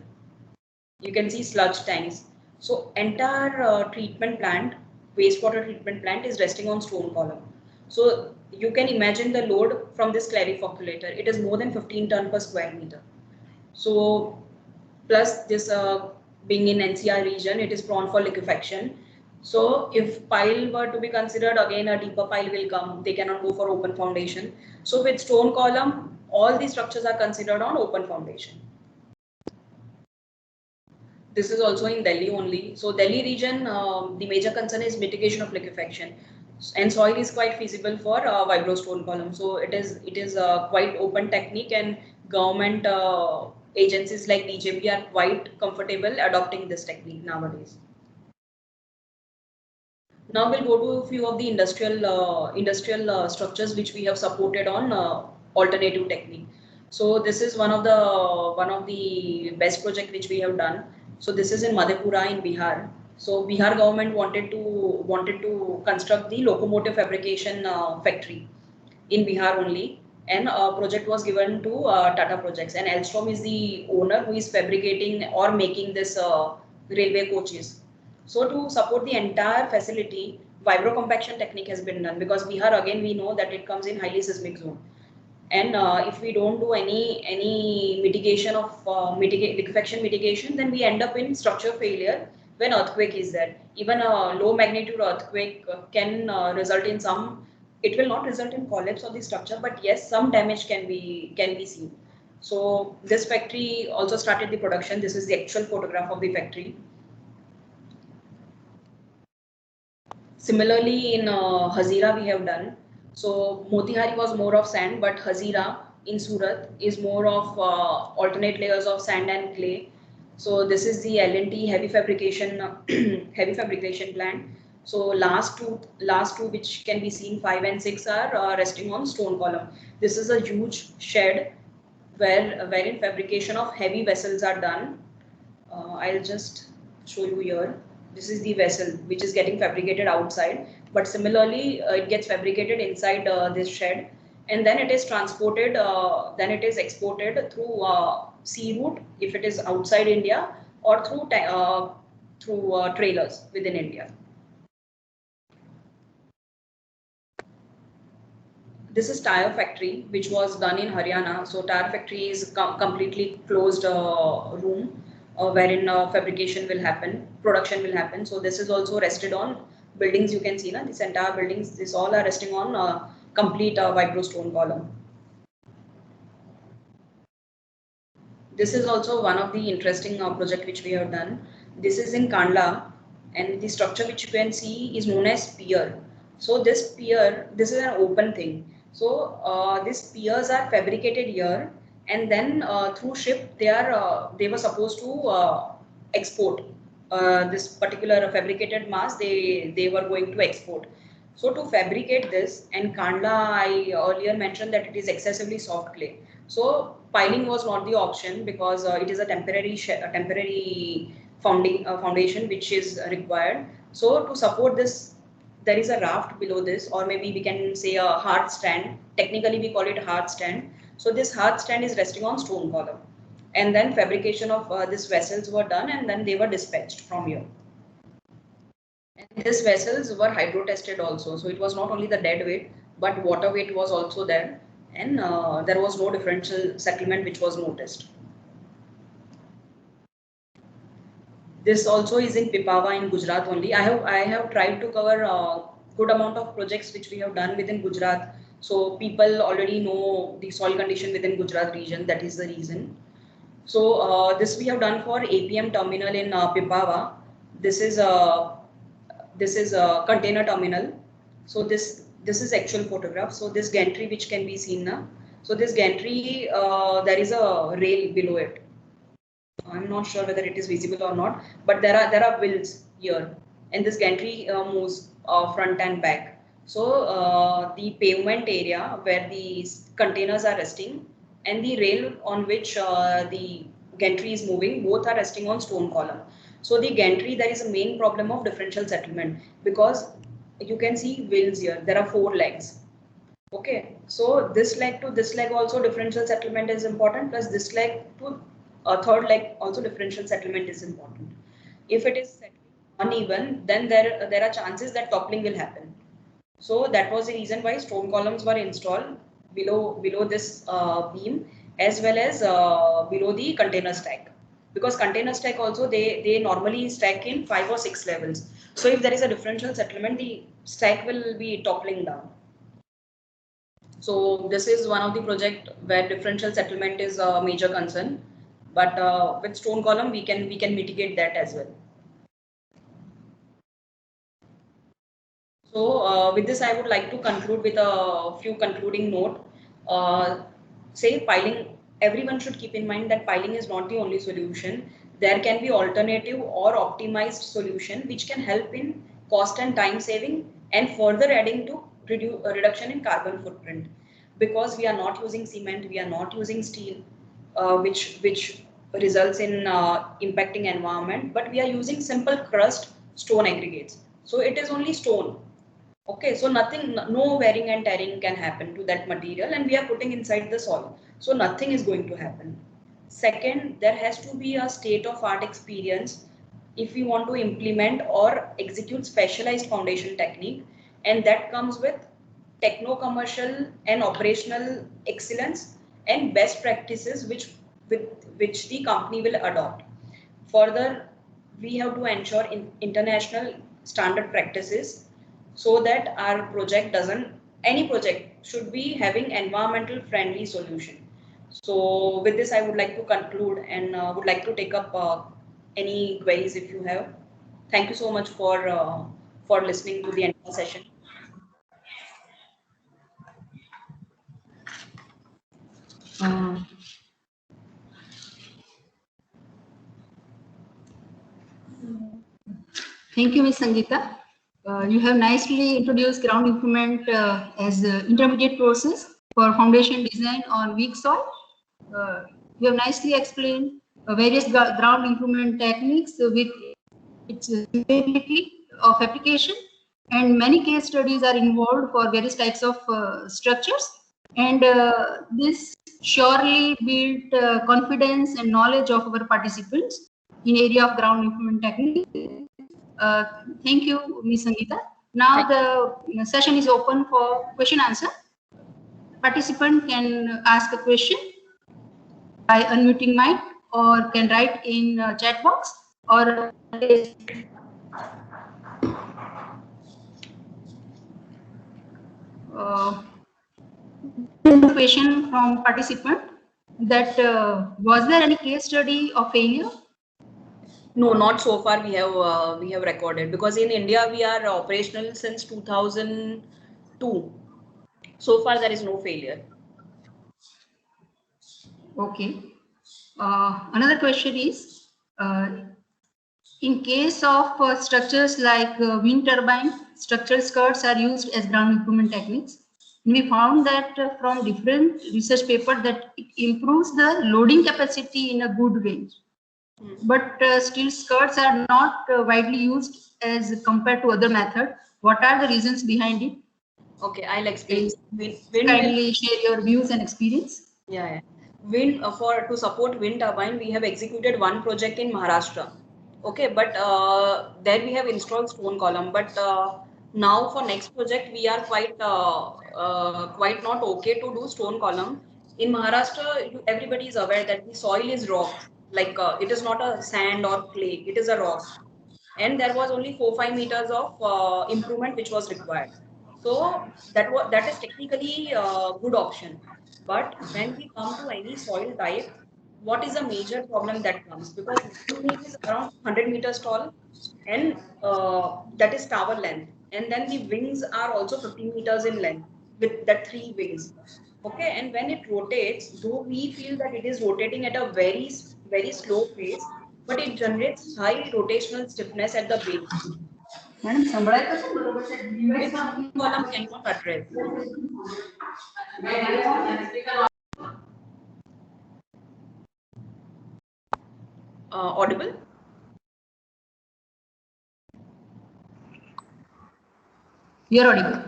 Speaker 3: You can see sludge tanks. So entire treatment plant, wastewater treatment plant is resting on stone column. So you can imagine the load from this clarifocculator. It is more than 15 ton per square meter. So plus this being in NCR region, it is prone for liquefaction. So if pile were to be considered, again a deeper pile will come. They cannot go for open foundation. So with stone column, all these structures are considered on open foundation. This is also in Delhi only. So Delhi region, the major concern is mitigation of liquefaction, and soil is quite feasible for vibrostone column. So it is quite open technique, and government agencies like DJB are quite comfortable adopting this technique nowadays. Now we'll go to a few of the industrial structures which we have supported on alternative technique. So this is one of the best project which we have done. So this is in Madhepura in Bihar. So Bihar government wanted to construct the locomotive fabrication factory in Bihar only, and a project was given to Tata Projects, and Alstom is the owner who is fabricating or making this railway coaches. So to support the entire facility, vibrocompaction technique has been done, because Bihar, again, we know that it comes in highly seismic zone. And if we don't do any mitigation of liquefaction mitigation, then we end up in structure failure when earthquake is there. Even a low magnitude earthquake can result in some. It will not result in collapse of the structure, but yes, some damage can be seen. So this factory also started the production. This is the actual photograph of the factory. Similarly, in Hazira we have done. So Motihari was more of sand, but Hazira in Surat is more of alternate layers of sand and clay. So this is the L&T heavy fabrication heavy fabrication plant. So last two which can be seen 5 and 6 are resting on stone column. This is a huge shed wherein fabrication of heavy vessels are done. I'll just show you here. This is the vessel which is getting fabricated outside, but similarly it gets fabricated inside this shed, and then it is transported, then it is exported through sea route if it is outside India, or through trailers within India. This is tire factory which was done in Haryana. So tire factory is completely closed room. wherein fabrication will happen, production will happen. So this is also rested on buildings. You can see na, this entire buildings, this all are resting on complete vibro stone column. This is also one of the interesting project which we have done. This is in Kandla, and the structure which you can see is known as pier. So this pier, this is an open thing. So these piers are fabricated here, and then through ship they were supposed to export this particular fabricated mass. They were going to export. So to fabricate this, and Kandla, I earlier mentioned that it is excessively soft clay. So piling was not the option because it is a temporary foundation which is required. So to support this, there is a raft below this, or maybe we can say a hearth stand. Technically, we call it hearth stand. So this hearth stand is resting on stone column, and then fabrication of these vessels were done, and then they were dispatched from here. And these vessels were hydro tested also, so it was not only the dead weight, but water weight was also there, and there was no differential settlement which was noticed. This also is in Pipavav in Gujarat only. I have tried to cover a good amount of projects which we have done within Gujarat. So people already know the soil condition within Gujarat region. That is the reason. So this we have done for APM terminal in Pipavav. This is a container terminal. So this is actual photograph. So this gantry which can be seen now. So this gantry, there is a rail below it. I'm not sure whether it is visible or not, but there are wheels here, and this gantry moves front and back. So the pavement area where these containers are resting, and the rail on which the gantry is moving, both are resting on stone column. So the gantry, there is a main problem of differential settlement, because you can see wheels here. There are 4 legs. Okay, so this leg to this leg also differential settlement is important, plus this leg to a third leg also differential settlement is important. If it is settling uneven, then there are chances that toppling will happen. So that was the reason why stone columns were installed below this beam, as well as below the container stack, because container stack also they normally stack in 5 or 6 levels. So if there is a differential settlement, the stack will be toppling down. So this is one of the project where differential settlement is a major concern, but with stone column we can mitigate that as well. So with this I would like to conclude with a few concluding note. Say piling, everyone should keep in mind that piling is not the only solution. There can be alternative or optimized solution which can help in cost and time saving, and further adding to reduction in carbon footprint, because we are not using cement, we are not using steel, which results in impacting environment, but we are using simple crushed stone aggregates. So it is only stone. Okay, so nothing, no wearing and tearing can happen to that material, and we are putting inside the soil. So nothing is going to happen. Second, there has to be a state of art experience if we want to implement or execute specialized foundation technique, and that comes with techno-commercial and operational excellence and best practices which the company will adopt. Further, we have to ensure international standard practices, so that our project any project should be having environmental friendly solution. So with this I would like to conclude, and would like to take up any queries if you have. Thank you so much for listening to the entire session.
Speaker 2: Thank you, Ms. Sangeeta. You have nicely introduced ground improvement as an intermediate process for foundation design on weak soil. You have nicely explained various ground improvement techniques with its suitability of application, and many case studies are involved for various types of structures, and this surely built confidence and knowledge of our participants in area of ground improvement technique. Thank you, Ms. Sangeeta. Now the session is open for question answer. Participant can ask a question by unmuting mic or can write in chat box or question from participant that was there any case study of failure?
Speaker 3: No, not so far we have recorded, because in India we are operational since 2002. So far there is no failure.
Speaker 2: Okay. Another question is, in case of structures like wind turbine, structural skirts are used as ground improvement techniques. We found that from different research papers that it improves the loading capacity in a good range. But still skirts are not widely used as compared to other methods. What are the reasons behind it?
Speaker 3: Okay, I'll explain.
Speaker 2: Kindly share your views and experience.
Speaker 3: Yeah. Wind to support wind turbine, we have executed one project in Maharashtra. Okay, but there we have installed stone column. But now for next project, we are quite not okay to do stone column. In Maharashtra, everybody is aware that the soil is rock. Like it is not a sand or clay; it is a rock. And there was only 4-5 meters of improvement which was required. So that is technically a good option. But when we come to any soil type, what is a major problem that comes? Because windmill is around 100 meters tall, and that is tower length. And then the wings are also 15 meters in length with that 3 wings. Okay, and when it rotates, though we feel that it is rotating at a very slow pace, but it generates high rotational stiffness at the base, which column cannot address. Audible?
Speaker 2: You're audible.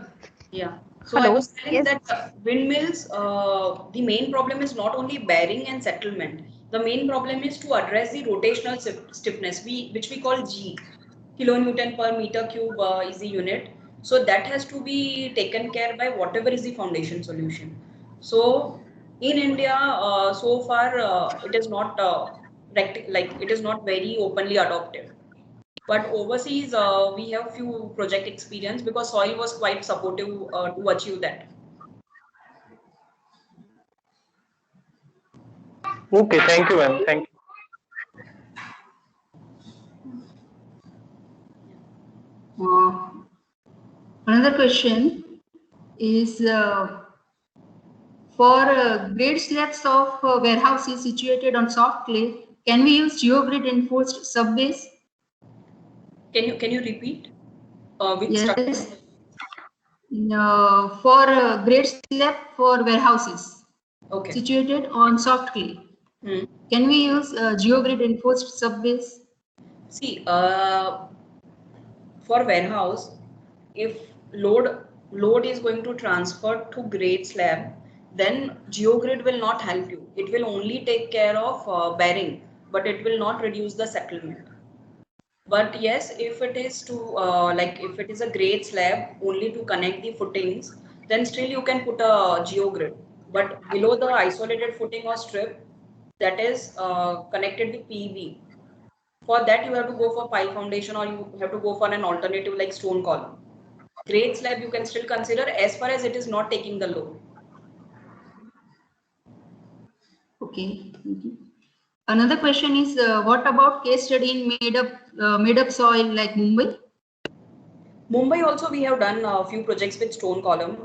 Speaker 3: Yeah. So
Speaker 1: Hello?
Speaker 3: I was telling
Speaker 1: Yes.
Speaker 3: that windmills, the main problem is not only bearing and settlement. The main problem is to address the rotational stiffness, which we call G, kilonewton per meter cube is the unit. So that has to be taken care by whatever is the foundation solution. So in India, so far it is not it is not very openly adopted. But overseas, we have few project experience because soil was quite supportive to achieve that.
Speaker 4: Okay, thank you, ma'am. Thank you.
Speaker 2: Another question is for grade slabs of warehouses situated on soft clay, can we use geogrid enforced subbase?
Speaker 3: Can you repeat? Which
Speaker 2: Yes.
Speaker 3: structure?
Speaker 2: For grade slab for warehouses
Speaker 3: Okay.
Speaker 2: situated on soft clay, can we use geogrid enforced subbase?
Speaker 3: See, for warehouse, if load is going to transfer to grade slab, then geogrid will not help you. It will only take care of bearing, but it will not reduce the settlement. But yes, if it is to if it is a grade slab only to connect the footings, then still you can put a geogrid. But below the isolated footing or strip that is connected with PV, for that you have to go for pile foundation or you have to go for an alternative like stone column. Grade slab you can still consider as far as it is not taking the load.
Speaker 2: Okay, thank you. Another question is, what about case study in made up soil like Mumbai?
Speaker 3: Mumbai also we have done a few projects with stone column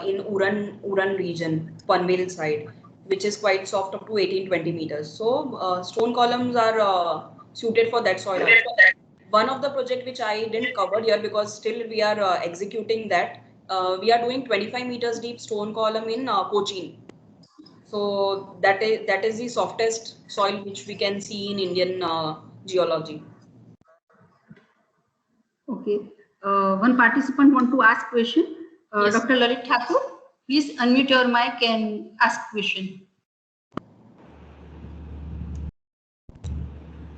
Speaker 3: in Uran region, Panvel side, which is quite soft up to 18-20 meters. So stone columns are suited for that soil. One of the project which I didn't cover here because still we are executing that. We are doing 25 meters deep stone column in Cochin. So that is the softest soil which we can see in Indian geology.
Speaker 2: Okay. One participant want to ask question.
Speaker 3: Yes.
Speaker 2: Dr. Lalit Thakur, please unmute your mic and ask question.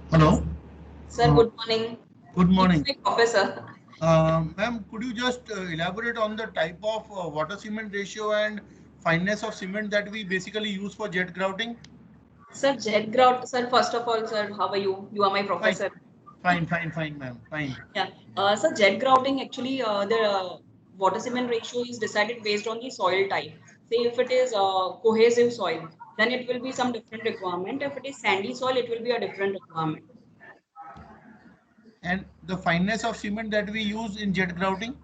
Speaker 5: Hello.
Speaker 3: Sir, good morning.
Speaker 5: Good morning.
Speaker 3: Professor.
Speaker 5: Ma'am, could you just elaborate on the type of water cement ratio and fineness of cement that we basically use for jet grouting?
Speaker 3: Sir, jet grout. Sir, first of all, sir, how are you? You are my professor.
Speaker 5: Fine, ma'am. Fine.
Speaker 3: Yeah. So jet grouting actually the water cement ratio is decided based on the soil type. Say if it is cohesive soil, then it will be some different requirement. If it is sandy soil, it will be a different requirement.
Speaker 5: And the fineness of cement that we use in jet grouting,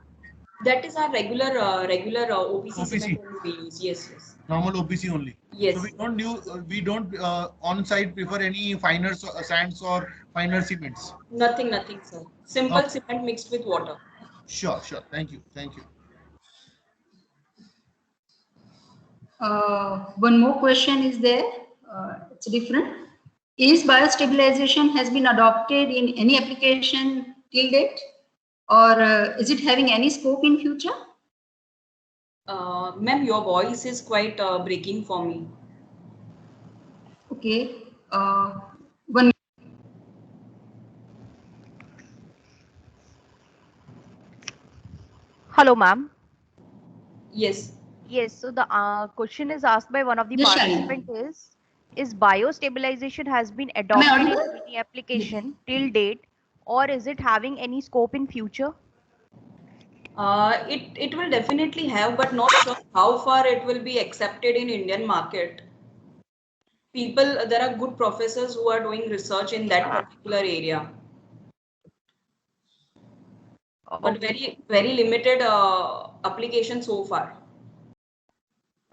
Speaker 3: That is our regular OPC cement
Speaker 5: OPC,
Speaker 3: only we use. Yes, yes,
Speaker 5: normal OPC only. So
Speaker 3: yes.
Speaker 5: we don't on site prefer any finer sands or finer cements.
Speaker 3: Nothing, sir. Simple
Speaker 5: Okay.
Speaker 3: cement mixed with water.
Speaker 5: Sure. Thank you.
Speaker 2: One more question is there. It's different. Is biostabilization has been adopted in any application till date, or is it having any scope in future?
Speaker 3: Ma'am, your voice is quite breaking for me.
Speaker 2: Okay. One.
Speaker 1: Hello, ma'am.
Speaker 3: Yes.
Speaker 1: Yes, so the question is asked by one of the
Speaker 2: Yes,
Speaker 1: participants is biostabilization has been
Speaker 2: Am I
Speaker 1: adopted in
Speaker 2: audible?
Speaker 1: any application till date, or is it having any scope in future?
Speaker 3: It will definitely have, but not sure how far it will be accepted in Indian market. There are good professors who are doing research in that particular area, but
Speaker 1: Okay,
Speaker 3: very limited application so far.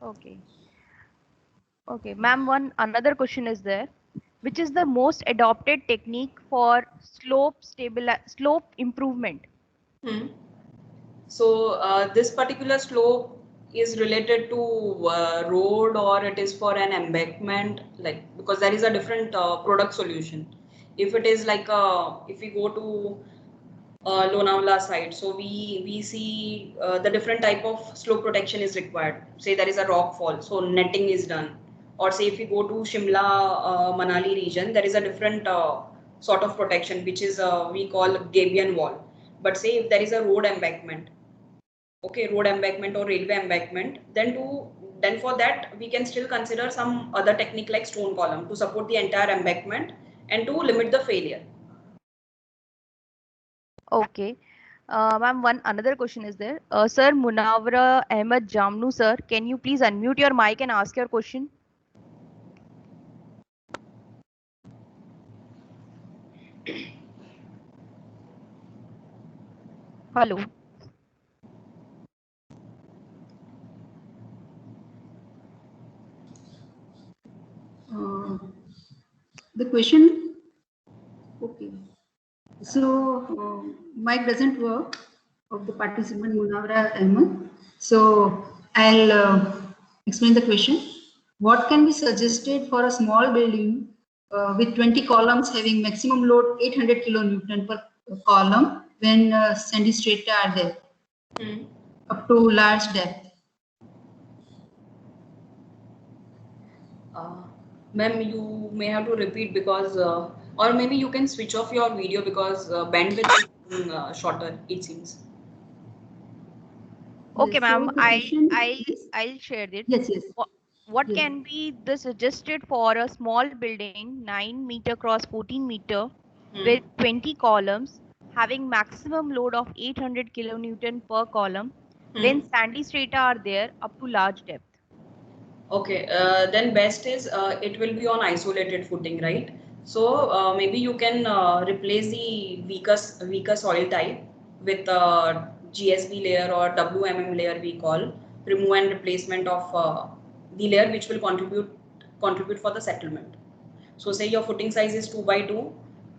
Speaker 1: okay, okay, ma'am. One another question is there, which is the most adopted technique for slope improvement?
Speaker 3: Hmm. So this particular slope is related to road or it is for an embankment, like because there is a different product solution. If it is like if we go to Lonavala side, so we see the different type of slope protection is required. Say there is a rock fall, so netting is done. Or say if we go to Shimla, Manali region, there is a different sort of protection which is we call gabion wall. But say if there is a road embankment, okay, road embankment or railway embankment, then for that we can still consider some other technique like stone column to support the entire embankment and to limit the failure.
Speaker 1: Okay. Ma'am, one another question is there. Sir Munawara Ahmed Jamnu, sir, can you please unmute your mic and ask your question? Hello.
Speaker 2: The question. Okay. So mic doesn't work of the participant Munawara Ahmed. So I'll explain the question. What can be suggested for a small building with 20 columns having maximum load 800 kilonewton per column when sandy strata are there up to large depth?
Speaker 3: Ma'am, you may have to repeat because, or maybe you can switch off your video because bandwidth is getting, shorter, it seems.
Speaker 1: Okay,
Speaker 2: Yes.
Speaker 1: ma'am.
Speaker 2: So the question is
Speaker 1: I'll share it.
Speaker 2: yes, yes,
Speaker 1: What
Speaker 2: yes.
Speaker 1: can be the suggested for a small building 9 meter cross 14 meter with 20 columns having maximum load of 800 kilonewton per column when sandy strata are there up to large depth?
Speaker 3: Okay, then best is it will be on isolated footing, right? So maybe you can replace the weaker soil type with GSB layer or WMM layer we call remove and replacement of the layer which will contribute for the settlement. So say your footing size is 2 by 2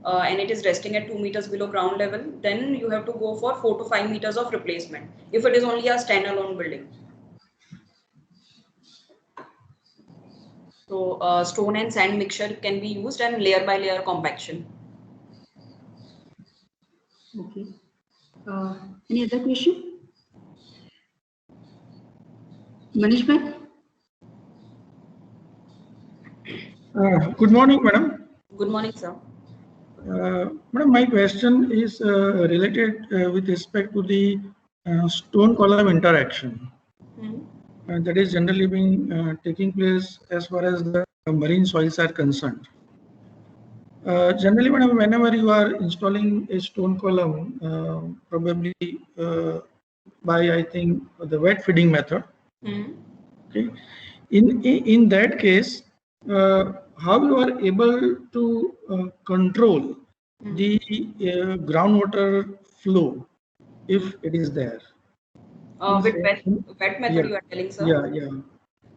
Speaker 3: and it is resting at 2 meters below ground level, then you have to go for 4 to 5 meters of replacement if it is only a standalone building. So stone and sand mixture can be used and layer by layer compaction.
Speaker 2: Okay. Any other question? Manish bhai?
Speaker 6: Good morning, madam.
Speaker 3: Good morning, sir.
Speaker 6: Madam, my question is related with respect to the stone column interaction that is generally being taking place as far as the marine soils are concerned. Generally, whenever you are installing a stone column, probably by, I think, the wet feeding method. Okay. In that case, how you are able to control the groundwater flow if it is there?
Speaker 3: With wet method, you are telling, sir?
Speaker 6: Yeah.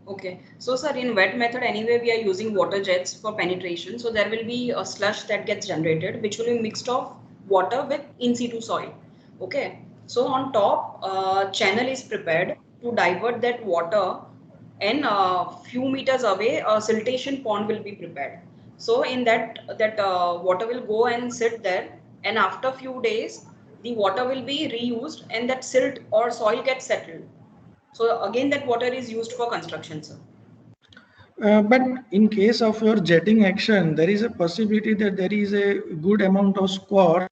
Speaker 3: Okay. So, sir, in wet method, anyway, we are using water jets for penetration. So there will be a slush that gets generated, which will be mixed of water with in situ soil. Okay. So on top, channel is prepared to divert that water, and few meters away, a siltation pond will be prepared. So in that water will go and sit there, and after few days, the water will be reused, and that silt or soil gets settled. So again, that water is used for construction, sir.
Speaker 6: But in case of your jetting action, there is a possibility that there is a good amount of squat,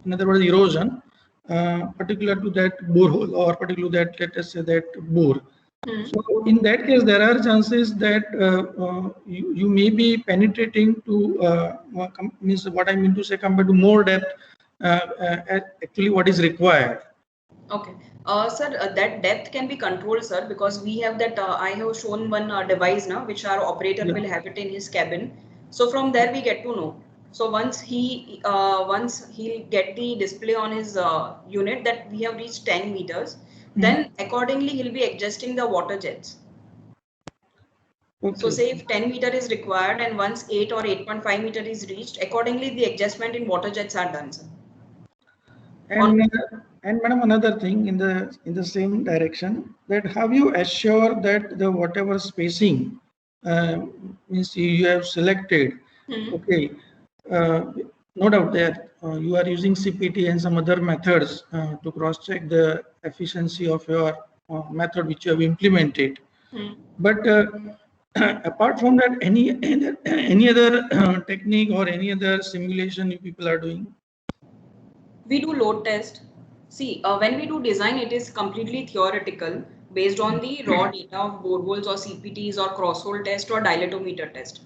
Speaker 6: in other words, erosion, particular to that borehole or particular to that, let us say, that bore. So in that case, there are chances that you may be penetrating to, means what I mean to say, compared to more depth, actually what is required.
Speaker 3: Okay. Sir, that depth can be controlled, sir, because we have that, I have shown one device now, which our operator will have it in his cabin. So from there we get to know. So once he'll get the display on his unit that we have reached 10 meters, then accordingly he'll be adjusting the water jets.
Speaker 6: Okay.
Speaker 3: So say if 10 meter is required and once 8 or 8.5 meter is reached, accordingly the adjustment in water jets are done, sir.
Speaker 6: And madam, another thing in the same direction, that have you assured that the whatever spacing means you have selected, okay, no doubt that you are using CPT and some other methods to cross check the efficiency of your method which you have implemented. But apart from that, any other technique or any other simulation you people are doing?
Speaker 3: We do load test. See, when we do design, it is completely theoretical based on the raw data of boreholes or CPTs or crosshole test or dilatometer test.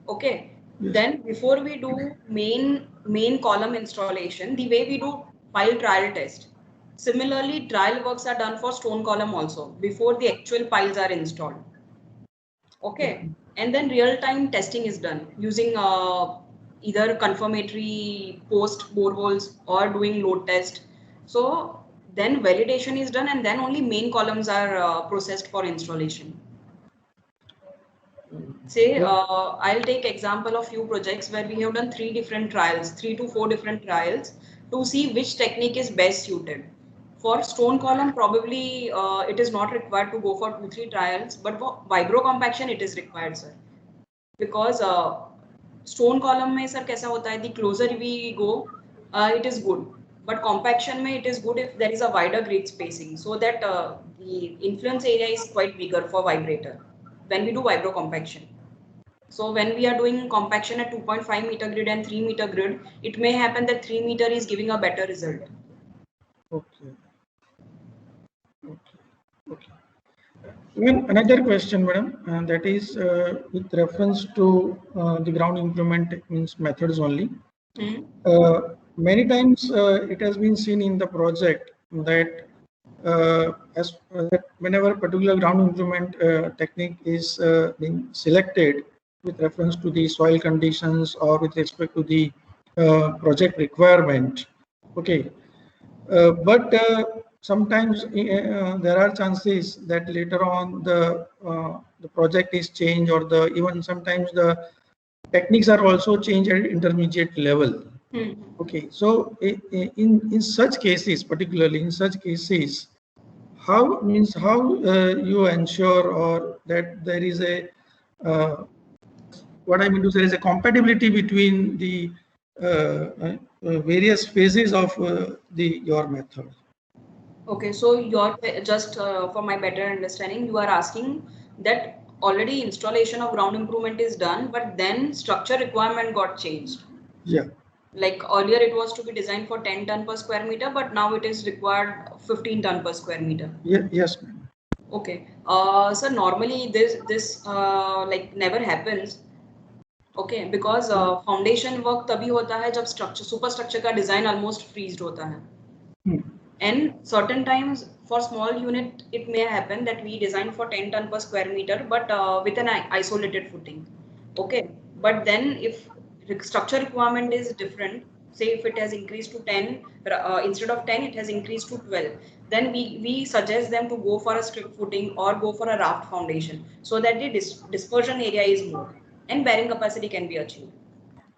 Speaker 3: Okay.
Speaker 6: Yes.
Speaker 3: Then before we do main column installation, the way we do pile trial test. Similarly, trial works are done for stone column also before the actual piles are installed. Okay. And then real-time testing is done using either confirmatory post boreholes or doing load test. So then validation is done, and then only main columns are processed for installation. Say, I'll take example of few projects where we have done 3 to 4 different trials to see which technique is best suited. For stone column, probably it is not required to go for 2-3 trials, but for vibro compaction, it is required, sir. Because stone column में sir कैसा होता है, the closer we go, it is good. But compaction में it is good if there is a wider grid spacing, so that the influence area is quite bigger for vibrator when we do vibro compaction. So when we are doing compaction at 2.5 meter grid and 3 meter grid, it may happen that 3 meter is giving a better result.
Speaker 6: Okay. Even another question, madam, that is with reference to the ground improvement means methods only. Many times it has been seen in the project that whenever particular ground improvement technique is being selected with reference to the soil conditions or with respect to the project requirement, okay, but sometimes there are chances that later on the project is changed, or even sometimes the techniques are also changed at intermediate level. Okay, so in such cases, particularly in such cases, how you ensure or that there is a what I mean to say is a compatibility between the various phases of your method.
Speaker 3: Okay, so you're just for my better understanding, you are asking that already installation of ground improvement is done, but then structure requirement got changed.
Speaker 6: Yeah.
Speaker 3: Like earlier it was to be designed for 10 ton per square meter, but now it is required 15 ton per square meter.
Speaker 6: Yeah, yes, ma'am.
Speaker 3: Okay. So normally this like never happens. Okay, because foundation work तभी होता है जब structure super structure का design almost freezed होता है.
Speaker 6: Hmm.
Speaker 3: And certain times for small unit it may happen that we design for 10 ton per square meter, but with an isolated footing. Okay, but then if structure requirement is different, say if it has increased to 10 instead of 10 it has increased to 12, then we suggest them to go for a strip footing or go for a raft foundation so that the dispersion area is more and bearing capacity can be achieved.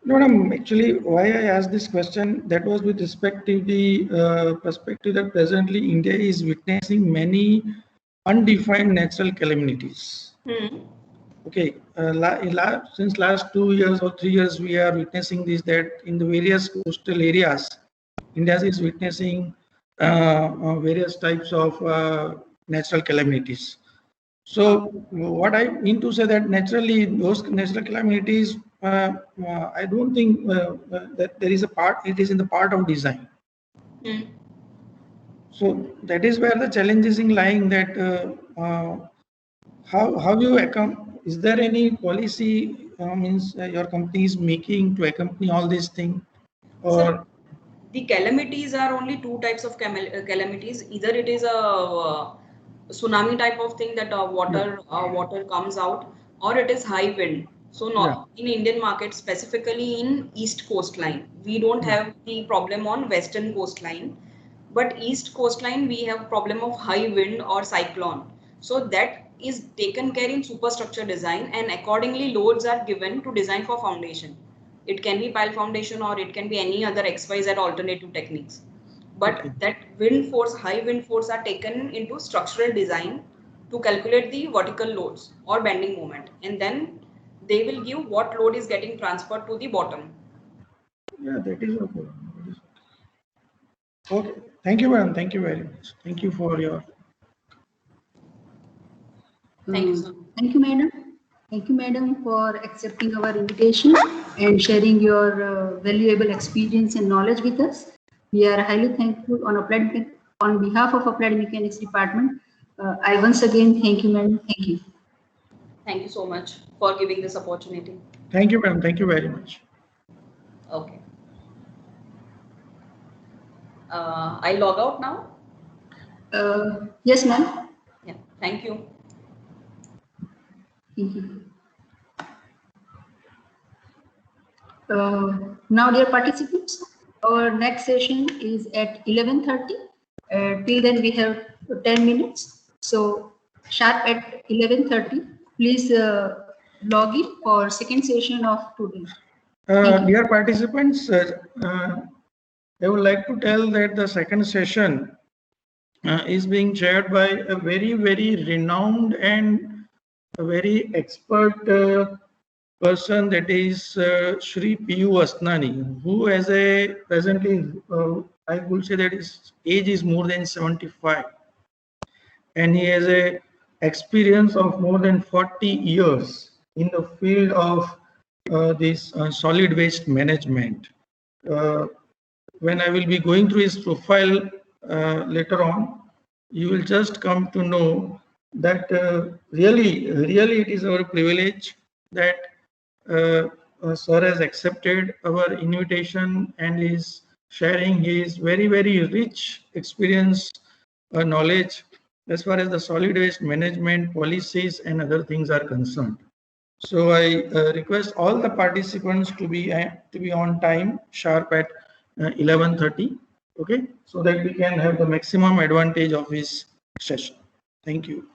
Speaker 6: No, no, actually, why I asked this question, that was with respect to the perspective that presently India is witnessing many undefined natural calamities. Okay, since last 2 years or 3 years, we are witnessing this, that in the various coastal areas, India is witnessing various types of natural calamities. So what I mean to say that naturally those natural calamities, I don't think that there is a part, it is in the part of design. So that is where the challenge is in lying, that how you account, is there any policy means your company is making to accompany all these things, or?
Speaker 3: Sir, the calamities are only two types of calamities. Either it is a tsunami type of thing that water comes out, or it is high wind. So not in Indian market, specifically in east coastline, we don't have the problem on western coastline, but east coastline we have problem of high wind or cyclone. So that is taken care in superstructure design, and accordingly loads are given to design for foundation. It can be pile foundation or it can be any other XYZ alternative techniques. But that wind force, high wind force are taken into structural design to calculate the vertical loads or bending moment. And then they will give what load is getting transferred to the bottom.
Speaker 6: Yeah, that is okay. Okay, thank you, ma'am. Thank you very much. Thank you for your.
Speaker 3: Thank you, sir.
Speaker 2: Thank you, madam. Thank you, madam, for accepting our invitation and sharing your valuable experience and knowledge with us. We are highly thankful on behalf of Applied Mechanics Department. I once again thank you, madam. Thank you.
Speaker 3: Thank you so much for giving this opportunity.
Speaker 6: Thank you, ma'am. Thank you very much.
Speaker 3: Okay. I log out now?
Speaker 2: Yes, ma'am.
Speaker 3: Yeah. Thank you.
Speaker 2: Thank you. Now, dear participants, our next session is at 11:30. Till then, we have 10 minutes. So, sharp at 11:30, please log in for second session of today.
Speaker 6: Dear participants, I would like to tell that the second session is being chaired by a very, very renowned and a very expert person, that is Shri P.U. Asnani, who has a presently, I would say that his age is more than 75, and he has a experience of more than 40 years in the field of this solid waste management. When I will be going through his profile later on, you will just come to know that really it is our privilege that sir has accepted our invitation and is sharing his very, very rich experience, knowledge as far as the solid waste management policies and other things are concerned. So I request all the participants to be on time, sharp at 11:30. Okay, so that we can have the maximum advantage of his session. Thank you.